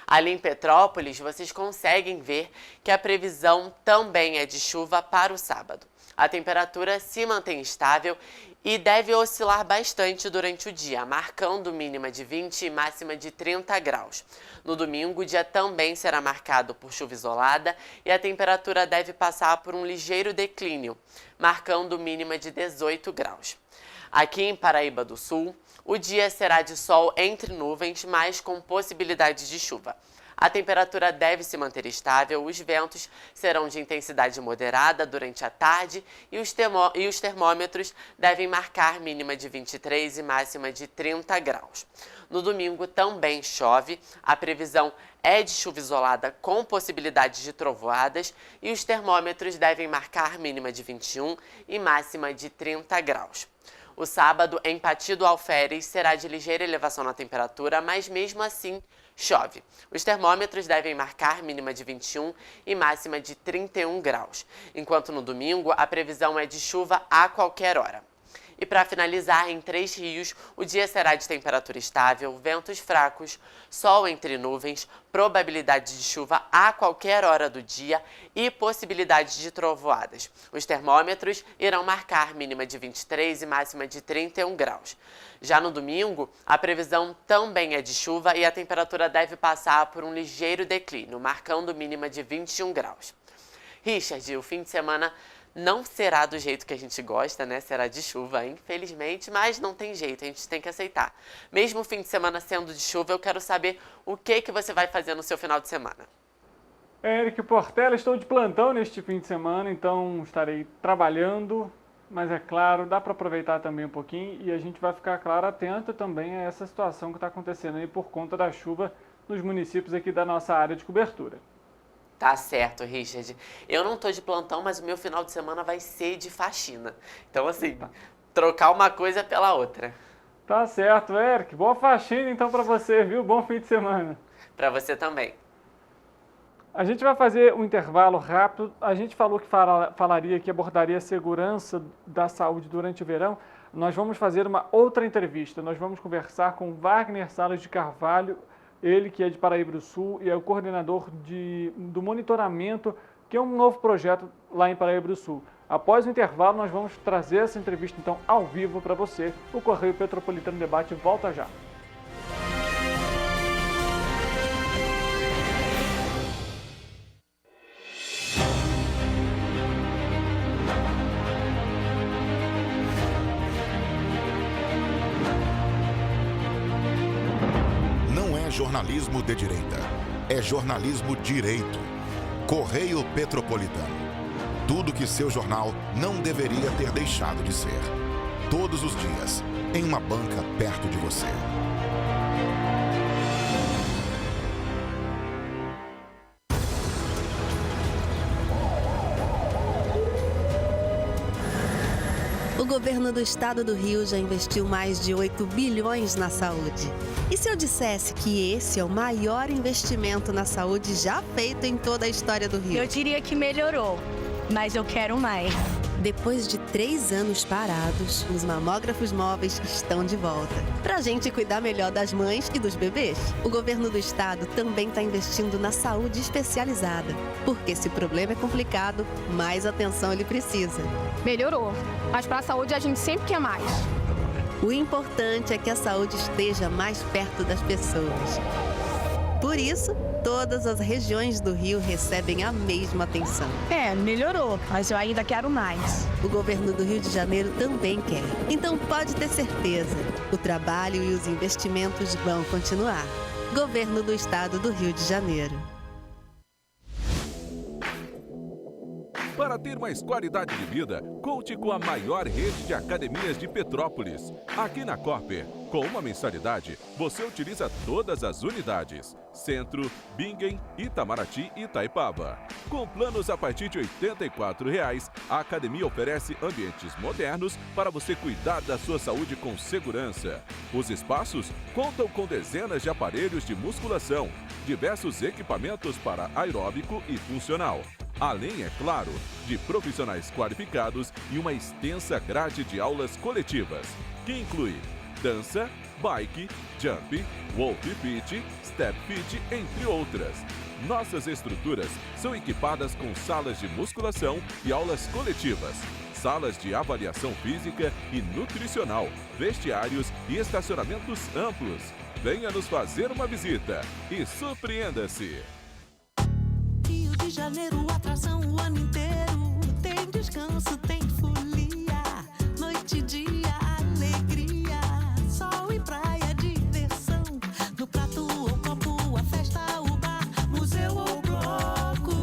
Ali em Petrópolis, vocês conseguem ver que a previsão também é de chuva para o sábado. A temperatura se mantém estável e deve oscilar bastante durante o dia, marcando mínima de 20 e máxima de 30 graus. No domingo, o dia também será marcado por chuva isolada e a temperatura deve passar por um ligeiro declínio, marcando mínima de 18 graus. Aqui em Paraíba do Sul, o dia será de sol entre nuvens, mas com possibilidade de chuva. A temperatura deve se manter estável, os ventos serão de intensidade moderada durante a tarde e os termômetros devem marcar mínima de 23 e máxima de 30 graus. No domingo também chove, a previsão é de chuva isolada com possibilidade de trovoadas e os termômetros devem marcar mínima de 21 e máxima de 30 graus. O sábado, em Pati do Alferes, será de ligeira elevação na temperatura, mas mesmo assim chove. Os termômetros devem marcar mínima de 21 e máxima de 31 graus, enquanto no domingo a previsão é de chuva a qualquer hora. E para finalizar, em Três Rios, o dia será de temperatura estável, ventos fracos, sol entre nuvens, probabilidade de chuva a qualquer hora do dia e possibilidade de trovoadas. Os termômetros irão marcar mínima de 23 e máxima de 31 graus. Já no domingo, a previsão também é de chuva e a temperatura deve passar por um ligeiro declínio, marcando mínima de 21 graus. Richard, o fim de semana não será do jeito que a gente gosta, né? Será de chuva, infelizmente, mas não tem jeito, a gente tem que aceitar. Mesmo o fim de semana sendo de chuva, eu quero saber o que você vai fazer no seu final de semana. Eric Portela, estou de plantão neste fim de semana, então estarei trabalhando, mas é claro, dá para aproveitar também um pouquinho e a gente vai ficar, claro, atento também a essa situação que está acontecendo aí por conta da chuva nos municípios aqui da nossa área de cobertura. Tá certo, Richard. Eu não tô de plantão, mas o meu final de semana vai ser de faxina. Então, assim, trocar uma coisa pela outra. Tá certo, Eric. Boa faxina então para você, viu? Bom fim de semana. Para você também. A gente vai fazer um intervalo rápido. A gente falou que falaria que abordaria a segurança da saúde durante o verão. Nós vamos fazer uma outra entrevista. Nós vamos conversar com Wagner Salles de Carvalho, ele que é de Paraíba do Sul e é o coordenador do monitoramento, que é um novo projeto lá em Paraíba do Sul. Após o intervalo, nós vamos trazer essa entrevista então ao vivo para você. O Correio Petropolitano Debate volta já. Jornalismo de direita. É jornalismo direito. Correio Petropolitano. Tudo que seu jornal não deveria ter deixado de ser. Todos os dias, em uma banca perto de você. O governo do estado do Rio já investiu mais de 8 bilhões na saúde. E se eu dissesse que esse é o maior investimento na saúde já feito em toda a história do Rio? Eu diria que melhorou, mas eu quero mais. Depois de 3 anos parados, os mamógrafos móveis estão de volta. Pra gente cuidar melhor das mães e dos bebês. O governo do estado também está investindo na saúde especializada. Porque se o problema é complicado, mais atenção ele precisa. Melhorou, mas para a saúde a gente sempre quer mais. O importante é que a saúde esteja mais perto das pessoas. Por isso, todas as regiões do Rio recebem a mesma atenção. Melhorou, mas eu ainda quero mais. O governo do Rio de Janeiro também quer. Então pode ter certeza, o trabalho e os investimentos vão continuar. Governo do Estado do Rio de Janeiro. Para ter mais qualidade de vida, conte com a maior rede de academias de Petrópolis. Aqui na Cooper, com uma mensalidade, você utiliza todas as unidades. Centro, Bingen, Itamaraty e Itaipava. Com planos a partir de R$ 84,00, a academia oferece ambientes modernos para você cuidar da sua saúde com segurança. Os espaços contam com dezenas de aparelhos de musculação, diversos equipamentos para aeróbico e funcional. Além, é claro, de profissionais qualificados e uma extensa grade de aulas coletivas, que inclui dança, bike, jump, wolf fit, step fit, entre outras. Nossas estruturas são equipadas com salas de musculação e aulas coletivas, salas de avaliação física e nutricional, vestiários e estacionamentos amplos. Venha nos fazer uma visita e surpreenda-se! Rio de Janeiro, atração o ano inteiro. Tem descanso, tem folia. Noite e dia, alegria. Sol e praia, diversão. No prato ou copo, a festa, o bar, museu ou bloco.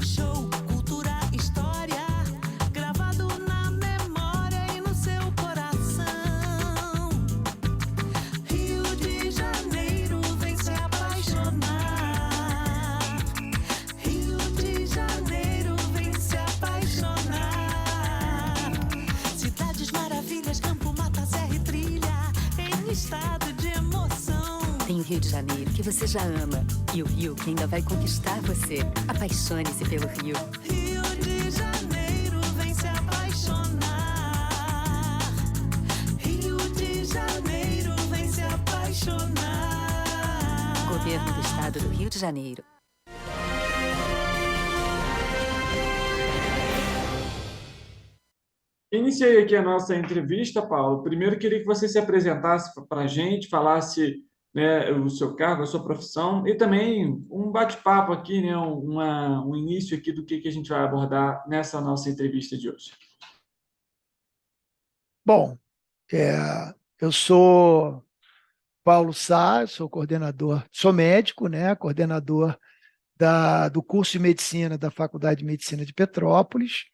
Show, cultura, história. Gravado na memória e no seu coração. Rio de Janeiro, vem se apaixonar. Estado de emoção. Tem o Rio de Janeiro, que você já ama, e o Rio, que ainda vai conquistar você. Apaixone-se pelo Rio. Rio de Janeiro, vem se apaixonar. Rio de Janeiro, vem se apaixonar. Governo do Estado do Rio de Janeiro. Iniciei aqui a nossa entrevista, Paulo. Primeiro, queria que você se apresentasse para a gente, falasse né, o seu cargo, a sua profissão, e também um bate-papo aqui, né, um início aqui do que a gente vai abordar nessa nossa entrevista de hoje. Bom, eu sou Paulo Sá, sou coordenador, sou médico, né, coordenador do curso de medicina da Faculdade de Medicina de Petrópolis.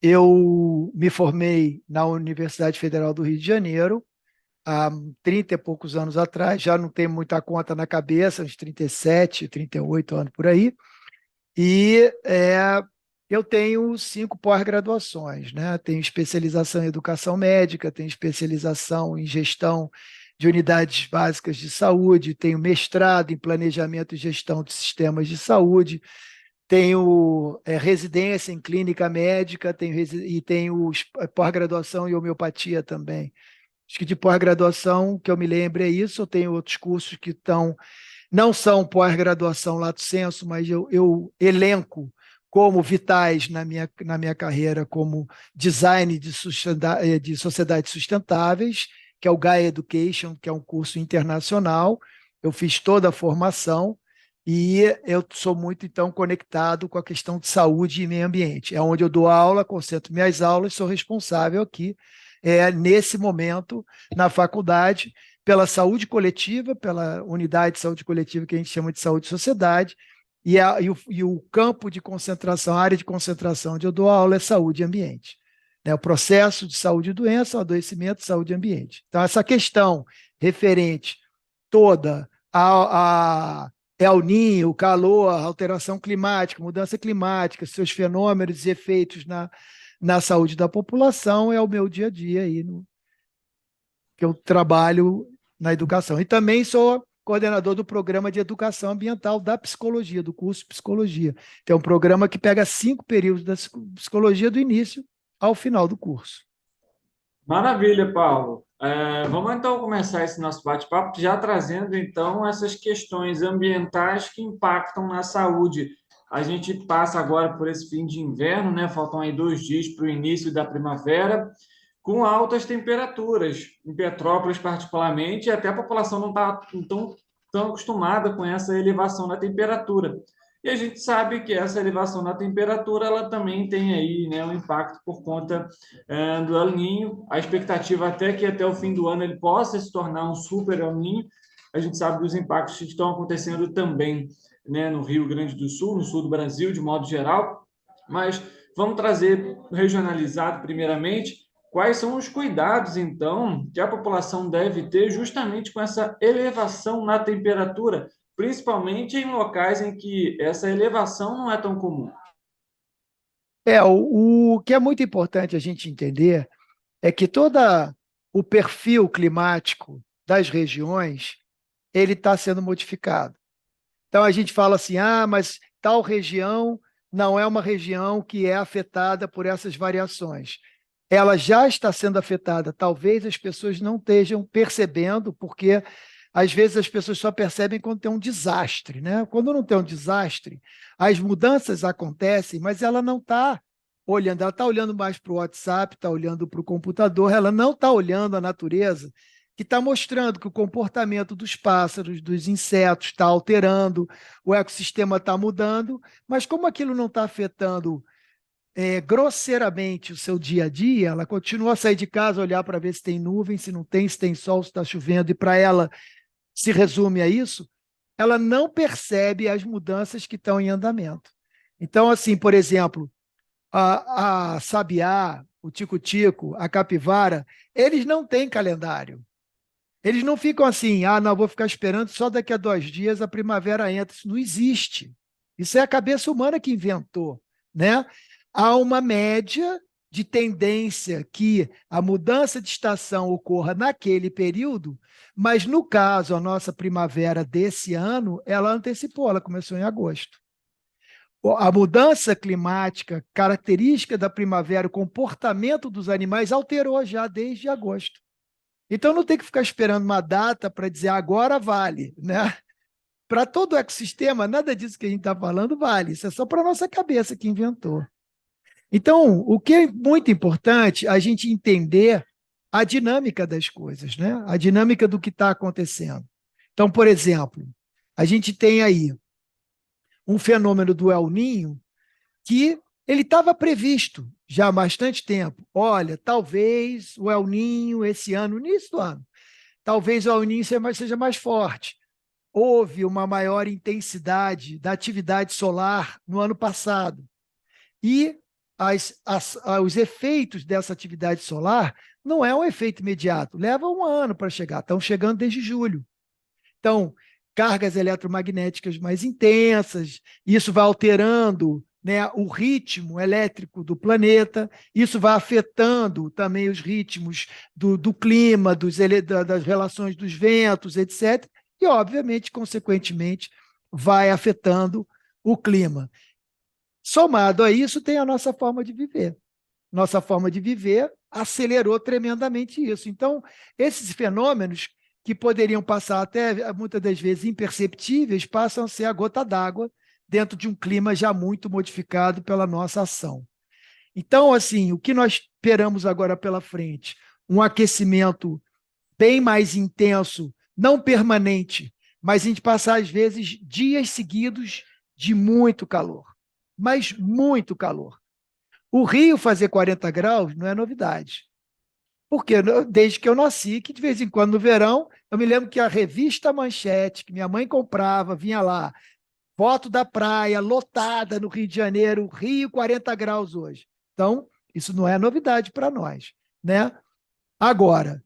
Eu me formei na Universidade Federal do Rio de Janeiro há 30 e poucos anos atrás, já não tenho muita conta na cabeça, uns 37, 38 anos por aí, e eu tenho 5 pós-graduações, né? Tenho especialização em educação médica, tenho especialização em gestão de unidades básicas de saúde, tenho mestrado em planejamento e gestão de sistemas de saúde, tenho residência em clínica médica, e tenho pós-graduação em homeopatia também. Acho que de pós-graduação, que eu me lembro é isso, eu tenho outros cursos que não são pós-graduação lato sensu, mas eu elenco como vitais na minha carreira, como design de sociedades sustentáveis, que é o Gaia Education, que é um curso internacional. Eu fiz toda a formação e eu sou muito, então, conectado com a questão de saúde e meio ambiente. É onde eu dou aula, concentro minhas aulas, sou responsável aqui, nesse momento, na faculdade, pela saúde coletiva, pela unidade de saúde coletiva que a gente chama de saúde e sociedade, e o campo de concentração, a área de concentração onde eu dou aula é saúde e ambiente. O processo de saúde e doença, o adoecimento, saúde e ambiente. Então, essa questão referente toda a El Niño, o calor, a alteração climática, mudança climática, seus fenômenos e efeitos na saúde da população é o meu dia a dia aí, que eu trabalho na educação. E também sou coordenador do programa de educação ambiental da psicologia, do curso de psicologia. Que é um programa que pega 5 períodos da psicologia do início ao final do curso. Maravilha, Paulo. Vamos então começar esse nosso bate-papo já trazendo então essas questões ambientais que impactam na saúde. A gente passa agora por esse fim de inverno, né? Faltam aí 2 dias para o início da primavera, com altas temperaturas, em Petrópolis particularmente, e até a população não está tão acostumada com essa elevação na temperatura. E a gente sabe que essa elevação na temperatura ela também tem aí, né, um impacto por conta do El Niño. A expectativa até que até o fim do ano ele possa se tornar um super El Niño. A gente sabe dos impactos que estão acontecendo também, né, no Rio Grande do Sul, no sul do Brasil, de modo geral. Mas vamos trazer regionalizado primeiramente. Quais são os cuidados, então, que a população deve ter justamente com essa elevação na temperatura, principalmente em locais em que essa elevação não é tão comum? O que é muito importante a gente entender é que todo o perfil climático das regiões ele está sendo modificado. Então, a gente fala assim, mas tal região não é uma região que é afetada por essas variações. Ela já está sendo afetada, talvez as pessoas não estejam percebendo, porque às vezes as pessoas só percebem quando tem um desastre, né? Quando não tem um desastre, as mudanças acontecem, mas ela não está olhando, ela está olhando mais para o WhatsApp, está olhando para o computador, ela não está olhando a natureza, que está mostrando que o comportamento dos pássaros, dos insetos está alterando, o ecossistema está mudando, mas como aquilo não está afetando grosseiramente o seu dia a dia, ela continua a sair de casa, olhar para ver se tem nuvem, se não tem, se tem sol, se está chovendo, e para ela se resume a isso, ela não percebe as mudanças que estão em andamento. Então, assim, por exemplo, a sabiá, o tico-tico, a capivara, eles não têm calendário. Eles não ficam assim, não, vou ficar esperando, só daqui a 2 dias a primavera entra. Isso não existe. Isso é a cabeça humana que inventou, né? Há uma média de tendência que a mudança de estação ocorra naquele período, mas, no caso, a nossa primavera desse ano, ela antecipou, ela começou em agosto. A mudança climática, característica da primavera, o comportamento dos animais alterou já desde agosto. Então, não tem que ficar esperando uma data para dizer agora vale, né? Para todo o ecossistema, nada disso que a gente está falando vale. Isso é só para a nossa cabeça que inventou. Então, o que é muito importante a gente entender a dinâmica das coisas, né? A dinâmica do que está acontecendo. Então, por exemplo, a gente tem aí um fenômeno do El Niño que ele estava previsto já há bastante tempo. Olha, talvez o El Niño esse ano, no início do ano, talvez o El Niño seja mais forte. Houve uma maior intensidade da atividade solar no ano passado. E os efeitos dessa atividade solar não é um efeito imediato, leva um ano para chegar, estão chegando desde julho. Então, cargas eletromagnéticas mais intensas, isso vai alterando, né, o ritmo elétrico do planeta, isso vai afetando também os ritmos do clima, das relações dos ventos, etc., e, obviamente, consequentemente, vai afetando o clima. Somado a isso, tem a nossa forma de viver. Nossa forma de viver acelerou tremendamente isso. Então, esses fenômenos que poderiam passar até, muitas das vezes, imperceptíveis, passam a ser a gota d'água dentro de um clima já muito modificado pela nossa ação. Então, assim, o que nós esperamos agora pela frente? Um aquecimento bem mais intenso, não permanente, mas a gente passar, às vezes, dias seguidos de muito calor, mas muito calor. O Rio fazer 40 graus não é novidade. Porque desde que eu nasci, que de vez em quando no verão, eu me lembro que a revista Manchete, que minha mãe comprava, vinha lá, foto da praia, lotada no Rio de Janeiro, Rio 40 graus hoje. Então, isso não é novidade para nós, né? Agora,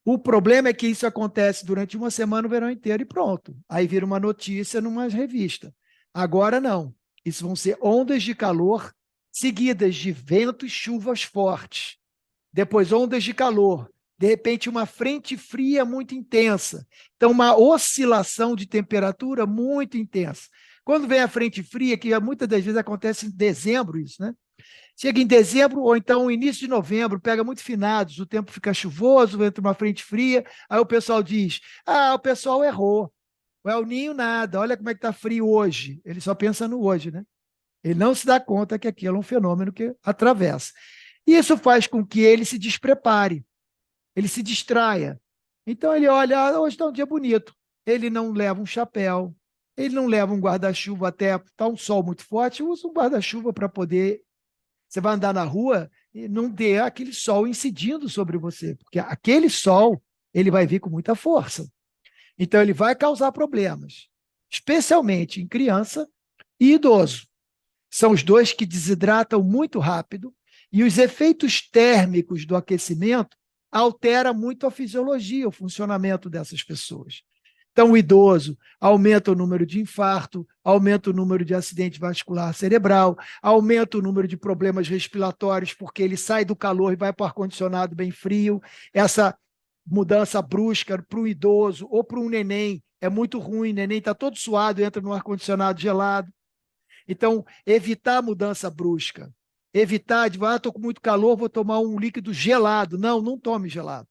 o problema é que isso acontece durante uma semana o verão inteiro e pronto. Aí vira uma notícia numa revista. Agora não. Isso vão ser ondas de calor seguidas de ventos e chuvas fortes. Depois ondas de calor. De repente uma frente fria muito intensa. Então uma oscilação de temperatura muito intensa. Quando vem a frente fria, que muitas das vezes acontece em dezembro isso, né? Chega em dezembro ou então início de novembro, pega muito finados, o tempo fica chuvoso, entra uma frente fria, aí o pessoal diz, o pessoal errou, o El Niño nada, olha como é que está frio hoje. Ele só pensa no hoje, né? Ele não se dá conta que aquilo é um fenômeno que atravessa. E isso faz com que ele se desprepare, ele se distraia. Então ele olha, hoje está um dia bonito, ele não leva um chapéu, ele não leva um guarda-chuva até, está um sol muito forte, usa um guarda-chuva para poder... Você vai andar na rua e não ter aquele sol incidindo sobre você, porque aquele sol ele vai vir com muita força. Então, ele vai causar problemas, especialmente em criança e idoso. São os dois que desidratam muito rápido e os efeitos térmicos do aquecimento alteram muito a fisiologia, o funcionamento dessas pessoas. Então, o idoso aumenta o número de infarto, aumenta o número de acidente vascular cerebral, aumenta o número de problemas respiratórios, porque ele sai do calor e vai para o ar-condicionado bem frio. Essa mudança brusca para o idoso ou para um neném é muito ruim, o neném está todo suado, entra no ar-condicionado gelado. Então, evitar a mudança brusca. Evitar de, estou com muito calor, vou tomar um líquido gelado. Não, não tome gelado.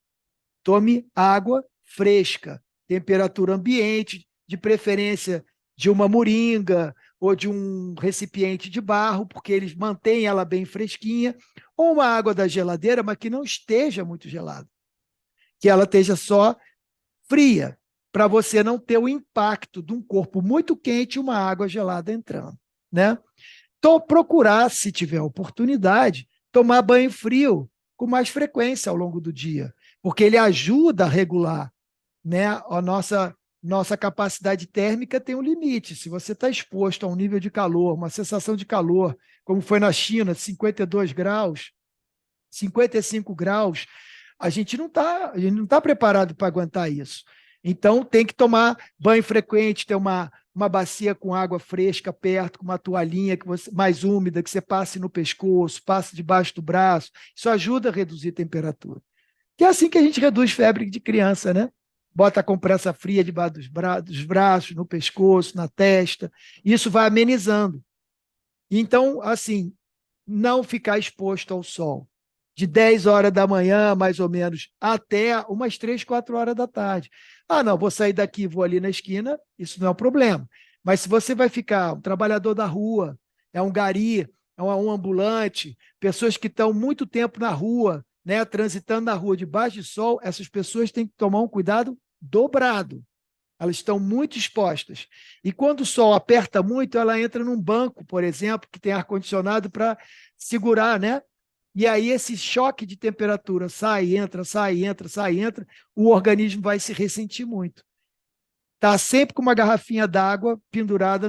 Tome água fresca. Temperatura ambiente, de preferência de uma moringa ou de um recipiente de barro, porque eles mantêm ela bem fresquinha, ou uma água da geladeira, mas que não esteja muito gelada, que ela esteja só fria, para você não ter o impacto de um corpo muito quente e uma água gelada entrando, né? Então, procurar, se tiver oportunidade, tomar banho frio com mais frequência ao longo do dia, porque ele ajuda a regular, né? A nossa capacidade térmica tem um limite. Se você está exposto a um nível de calor, uma sensação de calor, como foi na China, 52 graus, 55 graus, a gente não está preparado para aguentar isso. Então, tem que tomar banho frequente, ter uma bacia com água fresca perto, com uma toalhinha mais úmida, que você passe no pescoço, passe debaixo do braço. Isso ajuda a reduzir a temperatura. Que é assim que a gente reduz febre de criança, né? Bota a compressa fria debaixo dos braços, no pescoço, na testa. Isso vai amenizando. Então, assim, não ficar exposto ao sol. De 10 horas da manhã, mais ou menos, até umas 3, 4 horas da tarde. Não, vou sair daqui, vou ali na esquina, isso não é um problema. Mas se você vai ficar um trabalhador da rua, é um gari, é um ambulante, pessoas que estão muito tempo na rua, né, transitando na rua debaixo de sol, essas pessoas têm que tomar um cuidado dobrado. Elas estão muito expostas. E quando o sol aperta muito, ela entra num banco, por exemplo, que tem ar-condicionado para segurar, né? E aí esse choque de temperatura sai, entra, sai, entra, sai, entra, o organismo vai se ressentir muito. Tá sempre com uma garrafinha d'água pendurada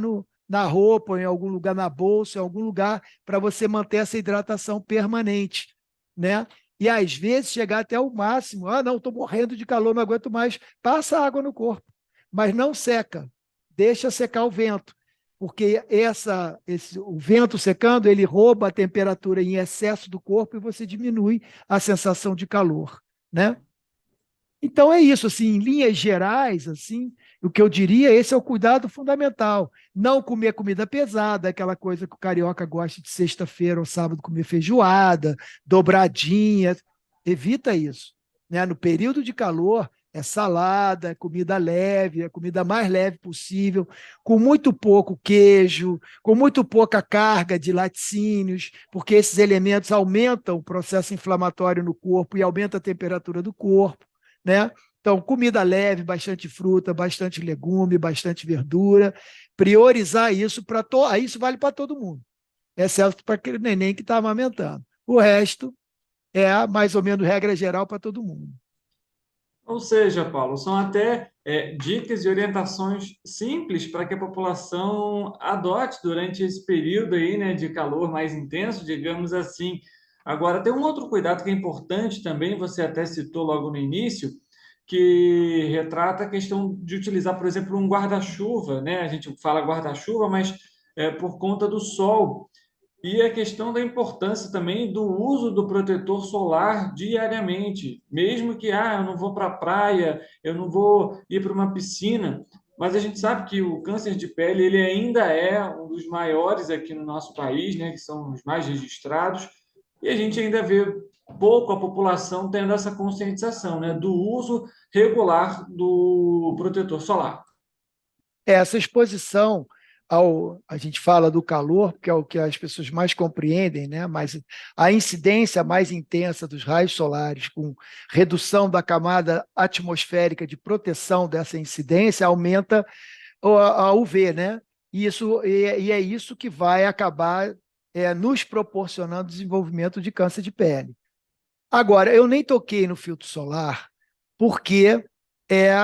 na roupa, em algum lugar na bolsa, em algum lugar, para você manter essa hidratação permanente, né? E às vezes chegar até o máximo. Não, estou morrendo de calor, não aguento mais. Passa água no corpo, mas não seca. Deixa secar o vento, porque o vento secando, ele rouba a temperatura em excesso do corpo e você diminui a sensação de calor, né? Então é isso, assim, em linhas gerais, assim, o que eu diria, esse é o cuidado fundamental. Não comer comida pesada, aquela coisa que o carioca gosta de sexta-feira ou sábado comer feijoada, dobradinha, evita isso, né? No período de calor, é salada, é comida leve, é a comida mais leve possível, com muito pouco queijo, com muito pouca carga de laticínios, porque esses elementos aumentam o processo inflamatório no corpo e aumentam a temperatura do corpo, né? Então, comida leve, bastante fruta, bastante legume, bastante verdura, priorizar isso isso vale para todo mundo, exceto para aquele neném que está amamentando. O resto é mais ou menos regra geral para todo mundo. Ou seja, Paulo, são até dicas e orientações simples para que a população adote durante esse período aí, né, de calor mais intenso, digamos assim. Agora, tem um outro cuidado que é importante também, você até citou logo no início, que retrata a questão de utilizar, por exemplo, um guarda-chuva, né? A gente fala guarda-chuva, mas por conta do sol. E a questão da importância também do uso do protetor solar diariamente. Mesmo que eu não vou para a praia, eu não vou ir para uma piscina, mas a gente sabe que o câncer de pele ele ainda é um dos maiores aqui no nosso país, né, que são os mais registrados, e a gente ainda vê pouco a população tendo essa conscientização, né, do uso regular do protetor solar. Essa exposição a gente fala do calor, que é o que as pessoas mais compreendem, né? Mas a incidência mais intensa dos raios solares, com redução da camada atmosférica de proteção dessa incidência, aumenta a UV, né? E é isso que vai acabar nos proporcionando desenvolvimento de câncer de pele. Agora, eu nem toquei no filtro solar, porque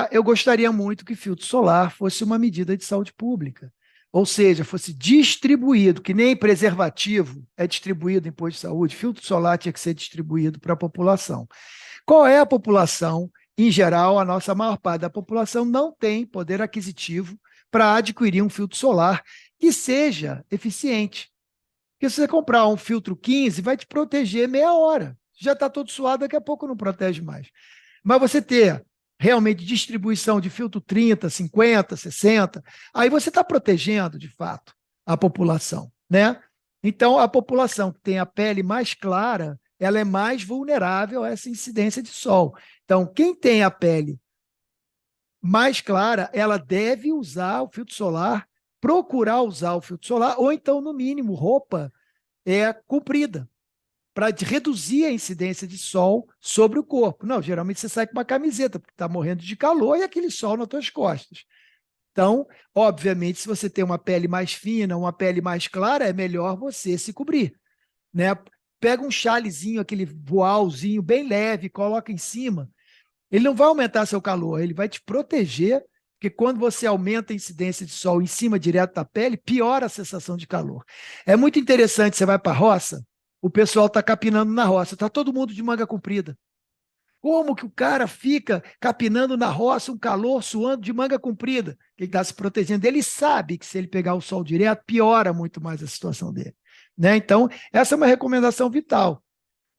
eu gostaria muito que filtro solar fosse uma medida de saúde pública. Ou seja, fosse distribuído, que nem preservativo é distribuído em posto de saúde, filtro solar tinha que ser distribuído para a população. Qual é a população? Em geral, a maior parte da população não tem poder aquisitivo para adquirir um filtro solar que seja eficiente. Porque se você comprar um filtro 15, vai te proteger meia hora. Já está todo suado, daqui a pouco não protege mais. Mas você ter realmente distribuição de filtro 30, 50, 60, aí você está protegendo, de fato, a população, né? Então, a população que tem a pele mais clara, ela é mais vulnerável a essa incidência de sol. Então, quem tem a pele mais clara, ela deve usar o filtro solar, procurar usar o filtro solar, ou então, no mínimo, roupa comprida, para reduzir a incidência de sol sobre o corpo. Não, geralmente você sai com uma camiseta, porque está morrendo de calor e aquele sol nas tuas costas. Então, obviamente, se você tem uma pele mais fina, uma pele mais clara, é melhor você se cobrir, né? Pega um chalezinho, aquele voalzinho bem leve, coloca em cima. Ele não vai aumentar seu calor, ele vai te proteger, porque quando você aumenta a incidência de sol em cima direto da pele, piora a sensação de calor. É muito interessante, você vai para a roça, o pessoal está capinando na roça, está todo mundo de manga comprida. Como que o cara fica capinando na roça, um calor, suando de manga comprida? Ele está se protegendo. Ele sabe que se ele pegar o sol direto, piora muito mais a situação dele, né? Então, essa é uma recomendação vital.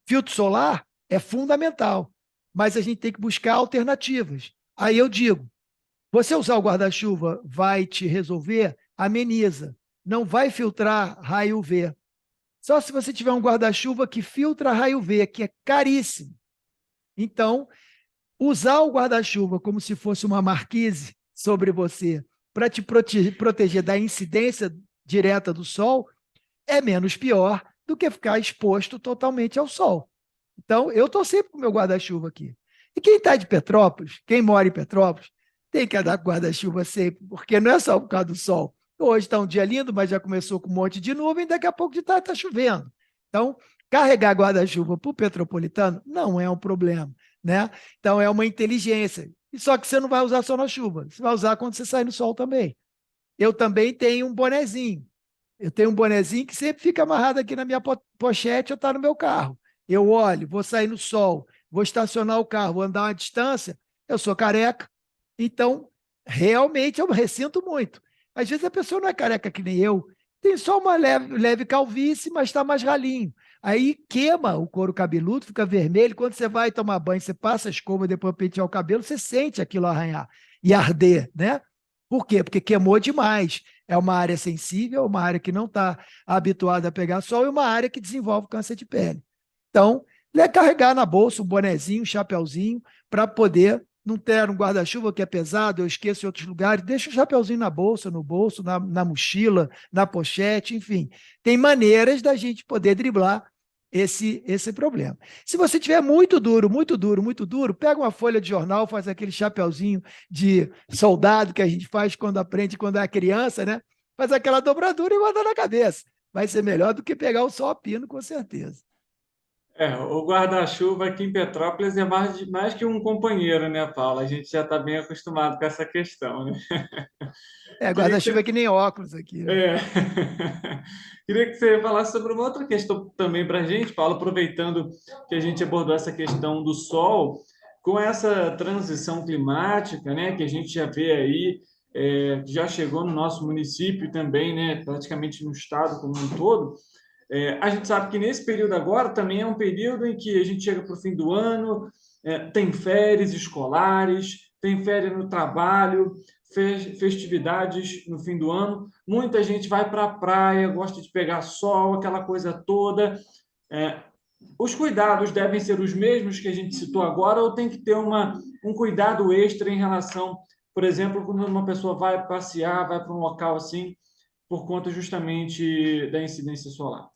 Filtro solar é fundamental, mas a gente tem que buscar alternativas. Aí eu digo, você usar o guarda-chuva vai te resolver? Ameniza. Não vai filtrar raio UV. Só se você tiver um guarda-chuva que filtra raio UV, que é caríssimo. Então, usar o guarda-chuva como se fosse uma marquise sobre você para te proteger da incidência direta do sol é menos pior do que ficar exposto totalmente ao sol. Então, eu estou sempre com o meu guarda-chuva aqui. E quem está de Petrópolis, quem mora em Petrópolis, tem que andar com guarda-chuva sempre, porque não é só por causa do sol. Hoje está um dia lindo, mas já começou com um monte de nuvem, daqui a pouco de tarde está chovendo. Então, carregar guarda-chuva para o petropolitano não é um problema, né? Então, é uma inteligência. E só que você não vai usar só na chuva, você vai usar quando você sai no sol também. Eu também tenho um bonezinho. Eu tenho um bonezinho que sempre fica amarrado aqui na minha pochete ou está no meu carro. Eu olho, vou sair no sol, vou estacionar o carro, vou andar uma distância, eu sou careca, então realmente eu ressinto muito. Às vezes a pessoa não é careca que nem eu, tem só uma leve calvície, mas está mais ralinho. Aí queima o couro cabeludo, fica vermelho. Quando você vai tomar banho, você passa a escova, depois pentear o cabelo, você sente aquilo arranhar e arder, né? Por quê? Porque queimou demais. É uma área sensível, uma área que não está habituada a pegar sol e uma área que desenvolve câncer de pele. Então, carregar na bolsa um bonezinho, um chapeuzinho, para poder não ter um guarda-chuva que é pesado, eu esqueço em outros lugares, deixa o chapeuzinho na bolsa, no bolso, na mochila, na pochete, enfim. Tem maneiras da gente poder driblar esse problema. Se você tiver muito duro, pega uma folha de jornal, faz aquele chapeuzinho de soldado que a gente faz quando aprende, quando é criança, né? Faz aquela dobradura e bota na cabeça. Vai ser melhor do que pegar o sol a pino, com certeza. O guarda-chuva aqui em Petrópolis é mais que um companheiro, né, Paulo? A gente já está bem acostumado com essa questão, né? Guarda-chuva é que nem óculos aqui, né? Queria que você falasse sobre uma outra questão também para a gente, Paulo, aproveitando que a gente abordou essa questão do sol, com essa transição climática, né, que a gente já vê aí, que já chegou no nosso município também, né, praticamente no estado como um todo. A gente sabe que nesse período agora também é um período em que a gente chega para o fim do ano, tem férias escolares, tem férias no trabalho, festividades no fim do ano. Muita gente vai para a praia, gosta de pegar sol, aquela coisa toda. Os cuidados devem ser os mesmos que a gente citou agora ou tem que ter um cuidado extra em relação, por exemplo, quando uma pessoa vai passear, vai para um local assim, por conta justamente da incidência solar?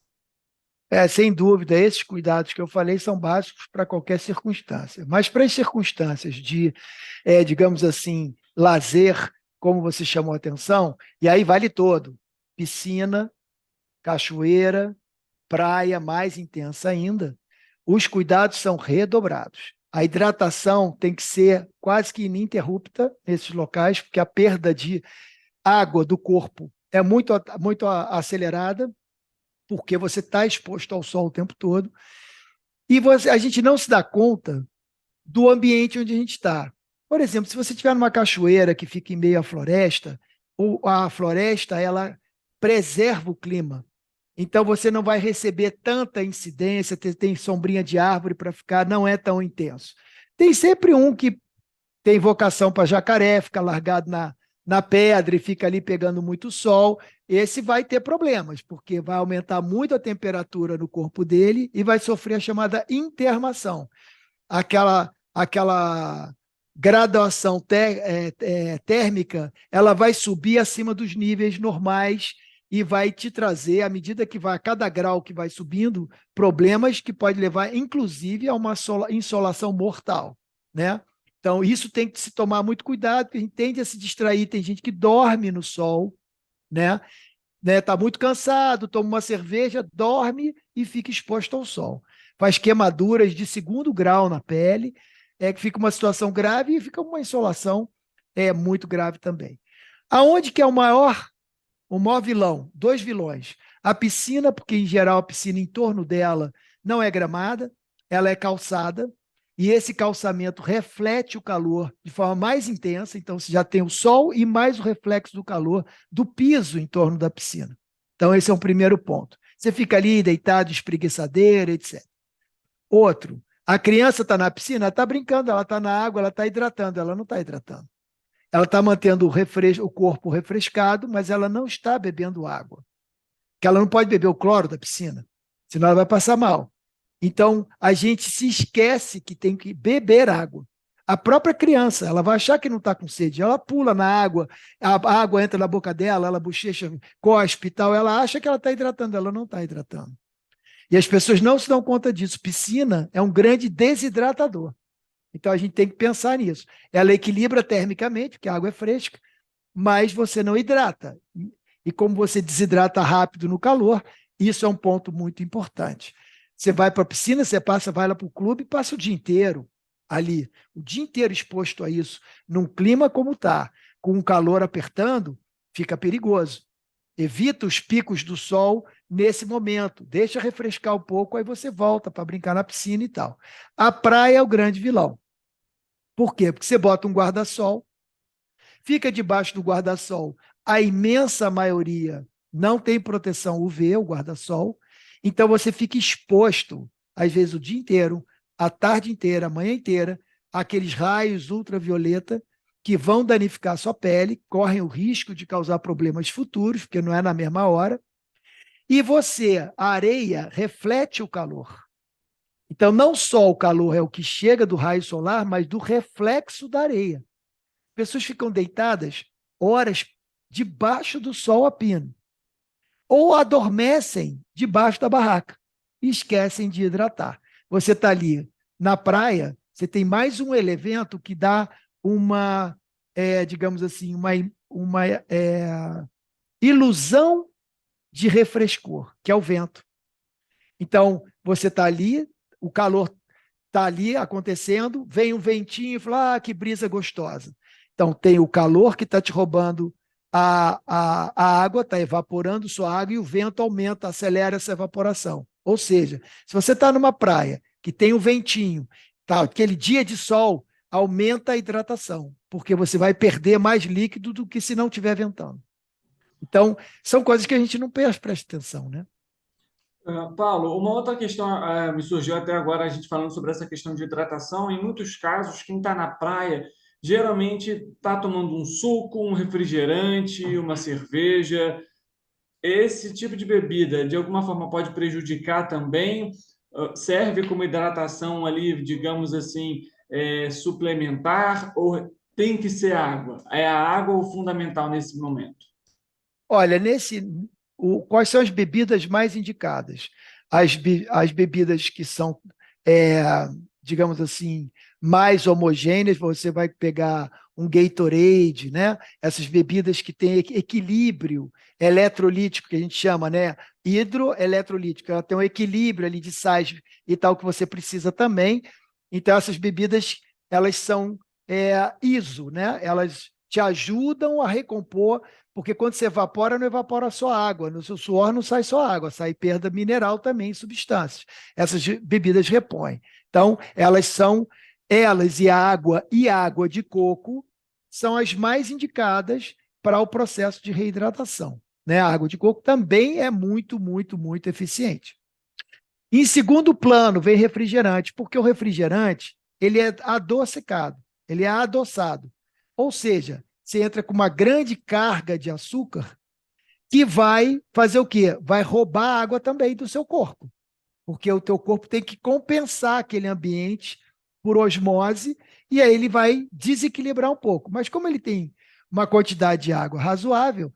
Sem dúvida, esses cuidados que eu falei são básicos para qualquer circunstância. Mas para as circunstâncias de, digamos assim, lazer, como você chamou a atenção, e aí vale todo, piscina, cachoeira, praia mais intensa ainda, os cuidados são redobrados. A hidratação tem que ser quase que ininterrupta nesses locais, porque a perda de água do corpo é muito acelerada, porque você está exposto ao sol o tempo todo, e a gente não se dá conta do ambiente onde a gente está. Por exemplo, se você estiver numa cachoeira que fica em meio à floresta, a floresta ela preserva o clima, então você não vai receber tanta incidência, tem sombrinha de árvore para ficar, não é tão intenso. Tem sempre um que tem vocação para jacaré, fica largado na pedra e fica ali pegando muito sol, esse vai ter problemas, porque vai aumentar muito a temperatura no corpo dele e vai sofrer a chamada intermação. Aquela graduação térmica, ela vai subir acima dos níveis normais e vai te trazer, à medida que vai, a cada grau que vai subindo, problemas que pode levar, inclusive, a uma insolação mortal, né? Então, isso tem que se tomar muito cuidado, porque a gente tende a se distrair. Tem gente que dorme no sol, né? Tá muito cansado, toma uma cerveja, dorme e fica exposto ao sol. Faz queimaduras de 2º grau na pele, que fica uma situação grave e fica uma insolação muito grave também. Aonde que é o maior vilão? 2 vilões. A piscina, porque, em geral, a piscina em torno dela não é gramada, ela é calçada, e esse calçamento reflete o calor de forma mais intensa, então você já tem o sol e mais o reflexo do calor do piso em torno da piscina. Então esse é um primeiro ponto. Você fica ali deitado, espreguiçadeira, etc. Outro, a criança está na piscina, ela está brincando, ela está na água, ela está hidratando, ela não está hidratando. Ela está mantendo o corpo refrescado, mas ela não está bebendo água. Porque ela não pode beber o cloro da piscina, senão ela vai passar mal. Então, a gente se esquece que tem que beber água. A própria criança, ela vai achar que não está com sede, ela pula na água, a água entra na boca dela, ela bochecha, cospe e tal, ela acha que ela está hidratando, ela não está hidratando. E as pessoas não se dão conta disso. Piscina é um grande desidratador. Então, a gente tem que pensar nisso. Ela equilibra termicamente, porque a água é fresca, mas você não hidrata. E como você desidrata rápido no calor, isso é um ponto muito importante. Você vai para a piscina, vai lá para o clube e passa o dia inteiro ali, o dia inteiro exposto a isso, num clima como está, com o calor apertando, fica perigoso. Evita os picos do sol nesse momento, deixa refrescar um pouco, aí você volta para brincar na piscina e tal. A praia é o grande vilão. Por quê? Porque você bota um guarda-sol, fica debaixo do guarda-sol, a imensa maioria não tem proteção UV, o guarda-sol, então você fica exposto, às vezes o dia inteiro, a tarde inteira, a manhã inteira, àqueles raios ultravioleta que vão danificar a sua pele, correm o risco de causar problemas futuros, porque não é na mesma hora, e a areia reflete o calor. Então, não só o calor é o que chega do raio solar, mas do reflexo da areia. Pessoas ficam deitadas horas debaixo do sol a pino, ou adormecem debaixo da barraca e esquecem de hidratar. Você está ali na praia, você tem mais um elemento que dá uma, digamos assim, uma ilusão de refrescor, que é o vento. Então, você está ali, o calor está ali acontecendo, vem um ventinho e fala, que brisa gostosa. Então, tem o calor que está te roubando a água, está evaporando sua água e o vento aumenta, acelera essa evaporação. Ou seja, se você está numa praia que tem um ventinho, tá, aquele dia de sol, aumenta a hidratação, porque você vai perder mais líquido do que se não estiver ventando. Então, são coisas que a gente não presta atenção, né? Paulo, uma outra questão me surgiu até agora, a gente falando sobre essa questão de hidratação. Em muitos casos, quem está na praia geralmente está tomando um suco, um refrigerante, uma cerveja. Esse tipo de bebida, de alguma forma, pode prejudicar também? Serve como hidratação ali, digamos assim, suplementar, ou tem que ser água? É a água o fundamental nesse momento? Olha, quais são as bebidas mais indicadas? As bebidas que são, digamos assim, mais homogêneas, você vai pegar um Gatorade, né? Essas bebidas que têm equilíbrio eletrolítico, que a gente chama, né? Hidroeletrolítico, ela tem um equilíbrio ali de sais e tal que você precisa também. Então, essas bebidas, elas são ISO, né? Elas te ajudam a recompor, porque quando você evapora, não evapora só água, no seu suor não sai só água, sai perda mineral também, substâncias. Essas bebidas repõem. Então, elas e a água de coco são as mais indicadas para o processo de reidratação, né? A água de coco também é muito, muito, muito eficiente. Em segundo plano, vem refrigerante, porque o refrigerante ele é adocicado, ele é adoçado. Ou seja, você entra com uma grande carga de açúcar que vai fazer o quê? Vai roubar a água também do seu corpo, porque o teu corpo tem que compensar aquele ambiente por osmose, e aí ele vai desequilibrar um pouco. Mas como ele tem uma quantidade de água razoável,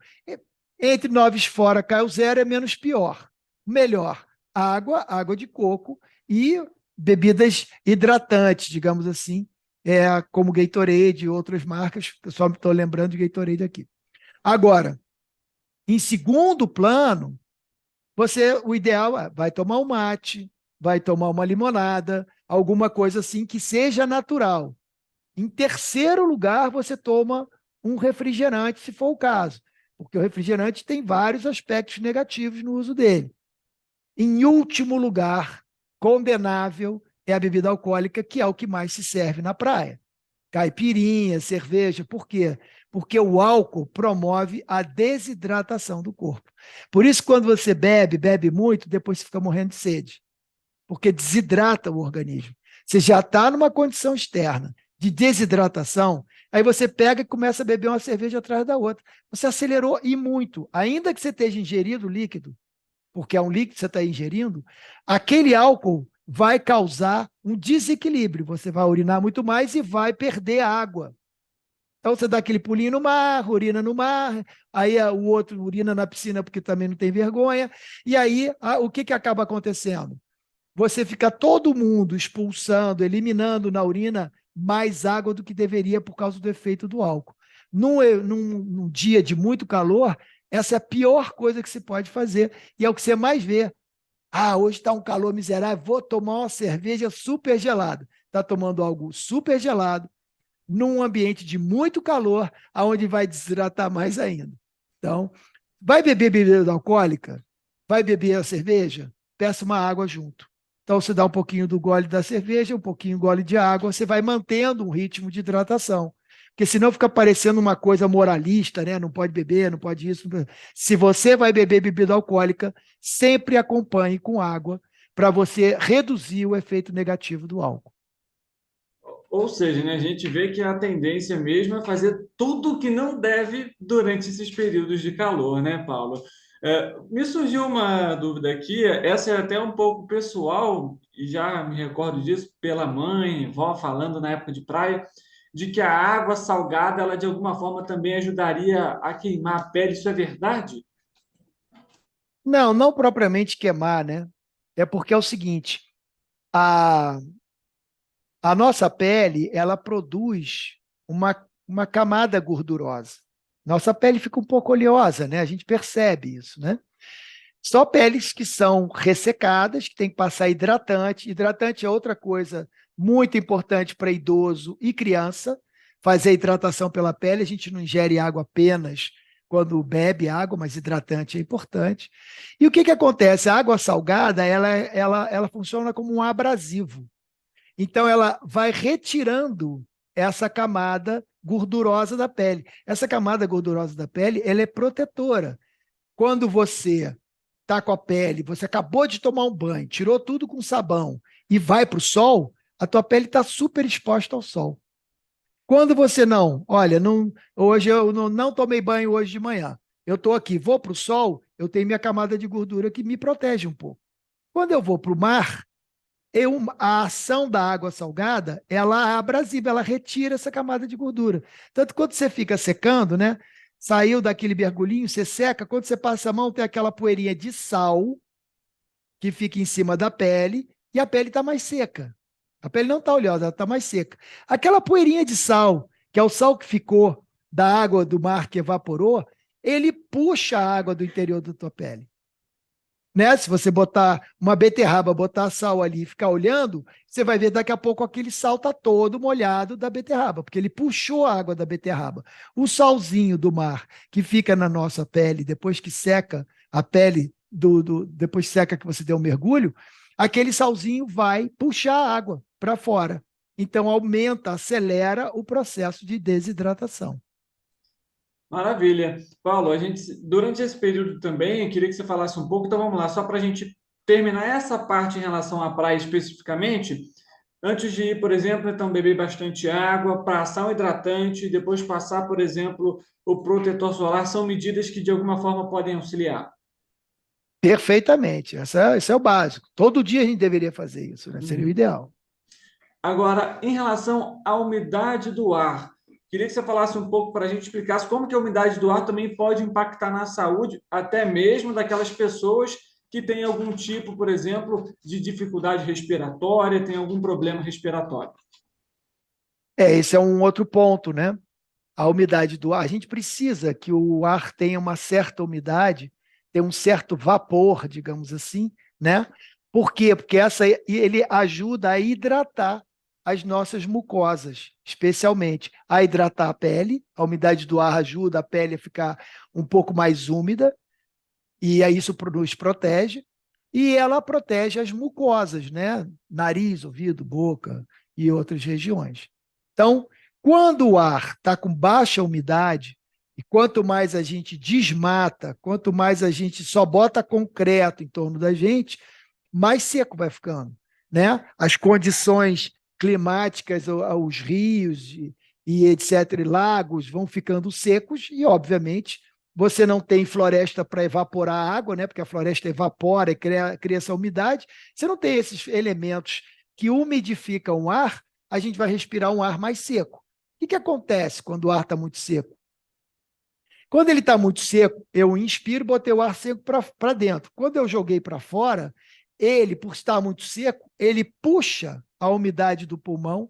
entre 9 fora cai o zero, é menos pior. Melhor, água de coco e bebidas hidratantes, digamos assim, como Gatorade e outras marcas. Só me estou lembrando de Gatorade aqui. Agora, em segundo plano, o ideal vai tomar um mate, vai tomar uma limonada, alguma coisa assim que seja natural. Em terceiro lugar, você toma um refrigerante, se for o caso, porque o refrigerante tem vários aspectos negativos no uso dele. Em último lugar, condenável, é a bebida alcoólica, que é o que mais se serve na praia. Caipirinha, cerveja, por quê? Porque o álcool promove a desidratação do corpo. Por isso, quando você bebe muito, depois você fica morrendo de sede, porque desidrata o organismo. Você já está numa condição externa de desidratação, aí você pega e começa a beber uma cerveja atrás da outra. Você acelerou e muito. Ainda que você esteja ingerindo líquido, porque é um líquido que você está ingerindo, aquele álcool vai causar um desequilíbrio. Você vai urinar muito mais e vai perder água. Então, você dá aquele pulinho no mar, urina no mar, aí o outro urina na piscina porque também não tem vergonha, e aí o que acaba acontecendo? Você fica todo mundo expulsando, eliminando na urina mais água do que deveria por causa do efeito do álcool. Num dia de muito calor, essa é a pior coisa que se pode fazer, e é o que você mais vê. Hoje está um calor miserável, vou tomar uma cerveja super gelada. Está tomando algo super gelado, num ambiente de muito calor, aonde vai desidratar mais ainda. Então, vai beber bebida alcoólica? Vai beber a cerveja? Peça uma água junto. Então, você dá um pouquinho do gole da cerveja, um pouquinho do gole de água, você vai mantendo um ritmo de hidratação. Porque senão fica parecendo uma coisa moralista, né? Não pode beber, não pode isso. Não pode... Se você vai beber bebida alcoólica, sempre acompanhe com água para você reduzir o efeito negativo do álcool. Ou seja, né, a gente vê que a tendência mesmo é fazer tudo o que não deve durante esses períodos de calor, né, Paulo? Me surgiu uma dúvida aqui, essa é até um pouco pessoal, e já me recordo disso pela mãe, vó falando na época de praia, de que a água salgada, ela de alguma forma também ajudaria a queimar a pele. Isso é verdade? Não, não propriamente queimar, né? É porque é o seguinte, a nossa pele, ela produz uma camada gordurosa. Nossa pele fica um pouco oleosa, né? A gente percebe isso, né? Só peles que são ressecadas, que tem que passar hidratante. Hidratante é outra coisa muito importante para idoso e criança. Fazer hidratação pela pele, a gente não ingere água apenas quando bebe água, mas hidratante é importante. E o que acontece? A água salgada, ela funciona como um abrasivo. Então, ela vai retirando essa camada gordurosa da pele. Essa camada gordurosa da pele, ela é protetora. Quando você está com a pele, você acabou de tomar um banho, tirou tudo com sabão e vai para o sol, a tua pele está super exposta ao sol. Quando você hoje eu não tomei banho hoje de manhã, eu estou aqui, vou para o sol, eu tenho minha camada de gordura que me protege um pouco. Quando eu vou para o mar, a ação da água salgada, ela é abrasiva, ela retira essa camada de gordura. Tanto que quando você fica secando, né? Saiu daquele mergulhinho, você seca, quando você passa a mão, tem aquela poeirinha de sal que fica em cima da pele e a pele está mais seca. A pele não está oleosa, ela está mais seca. Aquela poeirinha de sal, que é o sal que ficou da água do mar que evaporou, ele puxa a água do interior da tua pele. Né? Se você botar uma beterraba, botar sal ali e ficar olhando, você vai ver daqui a pouco aquele sal está todo molhado da beterraba, porque ele puxou a água da beterraba. O salzinho do mar que fica na nossa pele, depois que seca a pele, depois seca que você deu um mergulho, aquele salzinho vai puxar a água para fora. Então, aumenta, acelera o processo de desidratação. Maravilha. Paulo, durante esse período também, eu queria que você falasse um pouco, então vamos lá, só para a gente terminar essa parte em relação à praia especificamente, antes de ir, por exemplo, então beber bastante água, passar um hidratante, depois passar, por exemplo, o protetor solar, são medidas que de alguma forma podem auxiliar? Perfeitamente, esse é o básico. Todo dia a gente deveria fazer isso, né? Seria o ideal. Agora, em relação à umidade do ar, queria que você falasse um pouco para a gente, explicasse como que a umidade do ar também pode impactar na saúde, até mesmo daquelas pessoas que têm algum tipo, por exemplo, de dificuldade respiratória, tem algum problema respiratório. Esse é um outro ponto, né? A umidade do ar. A gente precisa que o ar tenha uma certa umidade, tenha um certo vapor, digamos assim, né? Por quê? Porque ele ajuda a hidratar as nossas mucosas, especialmente a hidratar a pele. A umidade do ar ajuda a pele a ficar um pouco mais úmida, e aí isso nos protege, e ela protege as mucosas, né? Nariz, ouvido, boca e outras regiões. Então, quando o ar está com baixa umidade, e quanto mais a gente desmata, quanto mais a gente só bota concreto em torno da gente, mais seco vai ficando, né? As condições climáticas, os rios e etc., e lagos vão ficando secos e, obviamente, você não tem floresta para evaporar a água, né? Porque a floresta evapora e cria essa umidade. Você não tem esses elementos que umidificam o ar, a gente vai respirar um ar mais seco. O que acontece quando o ar está muito seco? Quando ele está muito seco, eu inspiro e botei o ar seco para dentro. Quando eu joguei para fora, ele, por estar muito seco, ele puxa a umidade do pulmão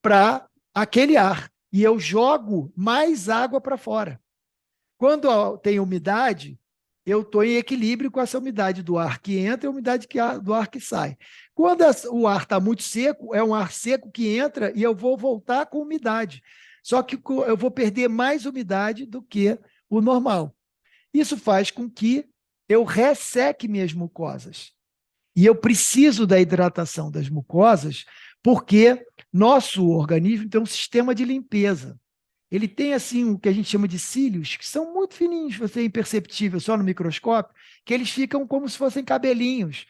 para aquele ar. E eu jogo mais água para fora. Quando tem umidade, eu estou em equilíbrio com essa umidade do ar que entra e a umidade do ar que sai. Quando o ar está muito seco, é um ar seco que entra e eu vou voltar com umidade. Só que eu vou perder mais umidade do que o normal. Isso faz com que eu resseque minhas mucosas. E eu preciso da hidratação das mucosas porque nosso organismo tem um sistema de limpeza. Ele tem, assim, o que a gente chama de cílios, que são muito fininhos, você é imperceptível só no microscópio, que eles ficam como se fossem cabelinhos.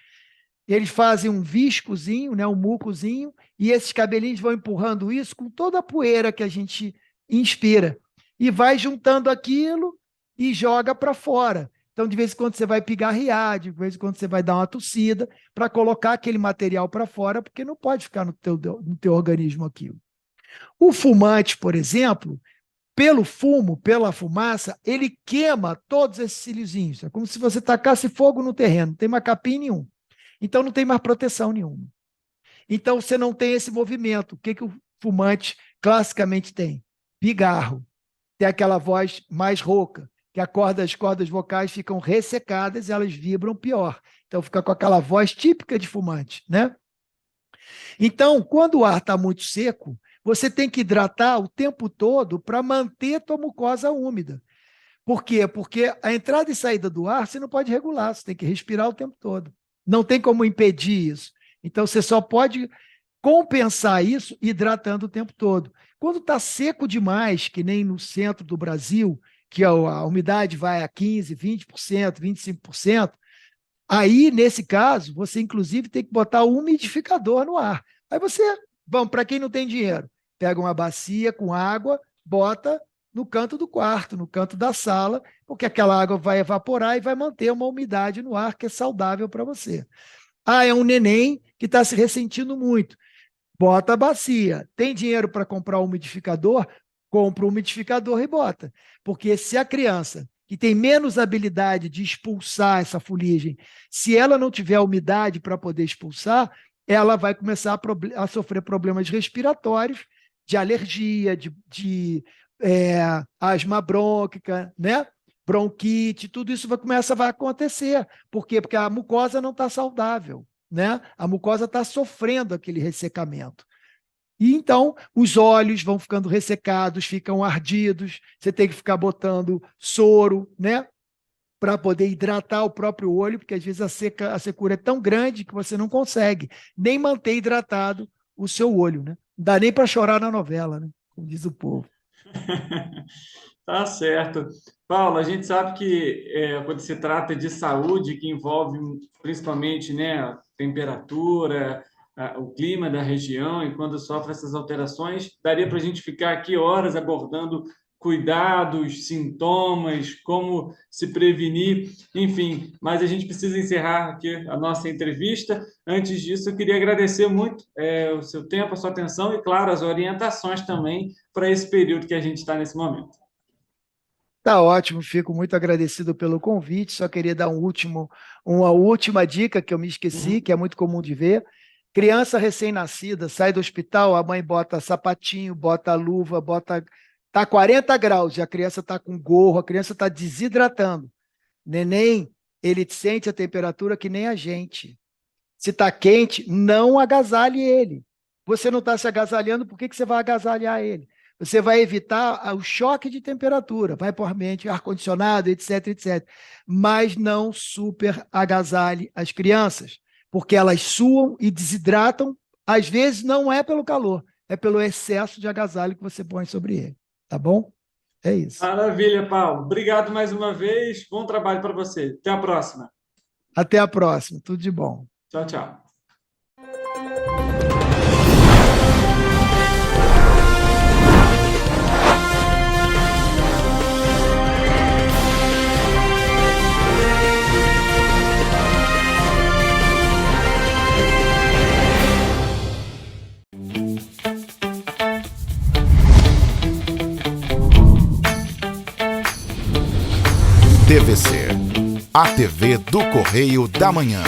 Eles fazem um viscozinho, né, um mucozinho, e esses cabelinhos vão empurrando isso com toda a poeira que a gente inspira. E vai juntando aquilo e joga para fora. Então, de vez em quando você vai pigarrear, de vez em quando você vai dar uma tossida para colocar aquele material para fora, porque não pode ficar no teu organismo aquilo. O fumante, por exemplo, pelo fumo, pela fumaça, ele queima todos esses cíliozinhos. É como se você tacasse fogo no terreno, não tem mais capim nenhum. Então, não tem mais proteção nenhuma. Então, você não tem esse movimento. O que o fumante classicamente tem? Pigarro. Tem aquela voz mais rouca, que as cordas vocais ficam ressecadas e elas vibram pior. Então, fica com aquela voz típica de fumante, né? Então, quando o ar está muito seco, você tem que hidratar o tempo todo para manter a tua mucosa úmida. Por quê? Porque a entrada e saída do ar você não pode regular, você tem que respirar o tempo todo. Não tem como impedir isso. Então, você só pode compensar isso hidratando o tempo todo. Quando está seco demais, que nem no centro do Brasil, que a umidade vai a 15%, 20%, 25%, aí, nesse caso, você, inclusive, tem que botar um umidificador no ar. Aí você, para quem não tem dinheiro, pega uma bacia com água, bota no canto do quarto, no canto da sala, porque aquela água vai evaporar e vai manter uma umidade no ar que é saudável para você. Ah, é um neném que está se ressentindo muito. Bota a bacia. Tem dinheiro para comprar um umidificador? Compra um umidificador e bota. Porque se a criança que tem menos habilidade de expulsar essa fuligem, se ela não tiver umidade para poder expulsar, ela vai começar a sofrer problemas respiratórios, de alergia, de asma brônquica, né? Bronquite, tudo isso vai acontecer. Por quê? Porque a mucosa não está saudável, né? A mucosa está sofrendo aquele ressecamento. E então os olhos vão ficando ressecados, ficam ardidos, você tem que ficar botando soro, né? Para poder hidratar o próprio olho, porque às vezes a secura é tão grande que você não consegue nem manter hidratado o seu olho, né? Não dá nem para chorar na novela, né? Como diz o povo. Tá certo. Paulo, a gente sabe que quando se trata de saúde, que envolve principalmente, né, a temperatura, o clima da região, e quando sofre essas alterações, daria para a gente ficar aqui horas abordando cuidados, sintomas, como se prevenir, enfim, mas a gente precisa encerrar aqui a nossa entrevista. Antes disso, eu queria agradecer muito o seu tempo, a sua atenção e, claro, as orientações também para esse período que a gente está nesse momento. Tá ótimo, fico muito agradecido pelo convite. Só queria dar uma última dica que eu me esqueci, que é muito comum de ver. Criança recém-nascida, sai do hospital, a mãe bota sapatinho, bota luva, tá 40 graus, e a criança está com gorro, a criança está desidratando. Neném, ele sente a temperatura que nem a gente. Se está quente, não agasalhe ele. Você não está se agasalhando, por que você vai agasalhar ele? Você vai evitar o choque de temperatura, vai por ambiente ar-condicionado, etc, etc. Mas não super agasalhe as crianças, porque elas suam e desidratam. Às vezes não é pelo calor, é pelo excesso de agasalho que você põe sobre ele. Tá bom? É isso. Maravilha, Paulo. Obrigado mais uma vez. Bom trabalho para você. Até a próxima. Até a próxima. Tudo de bom. Tchau, tchau. TVC, a TV do Correio da Manhã.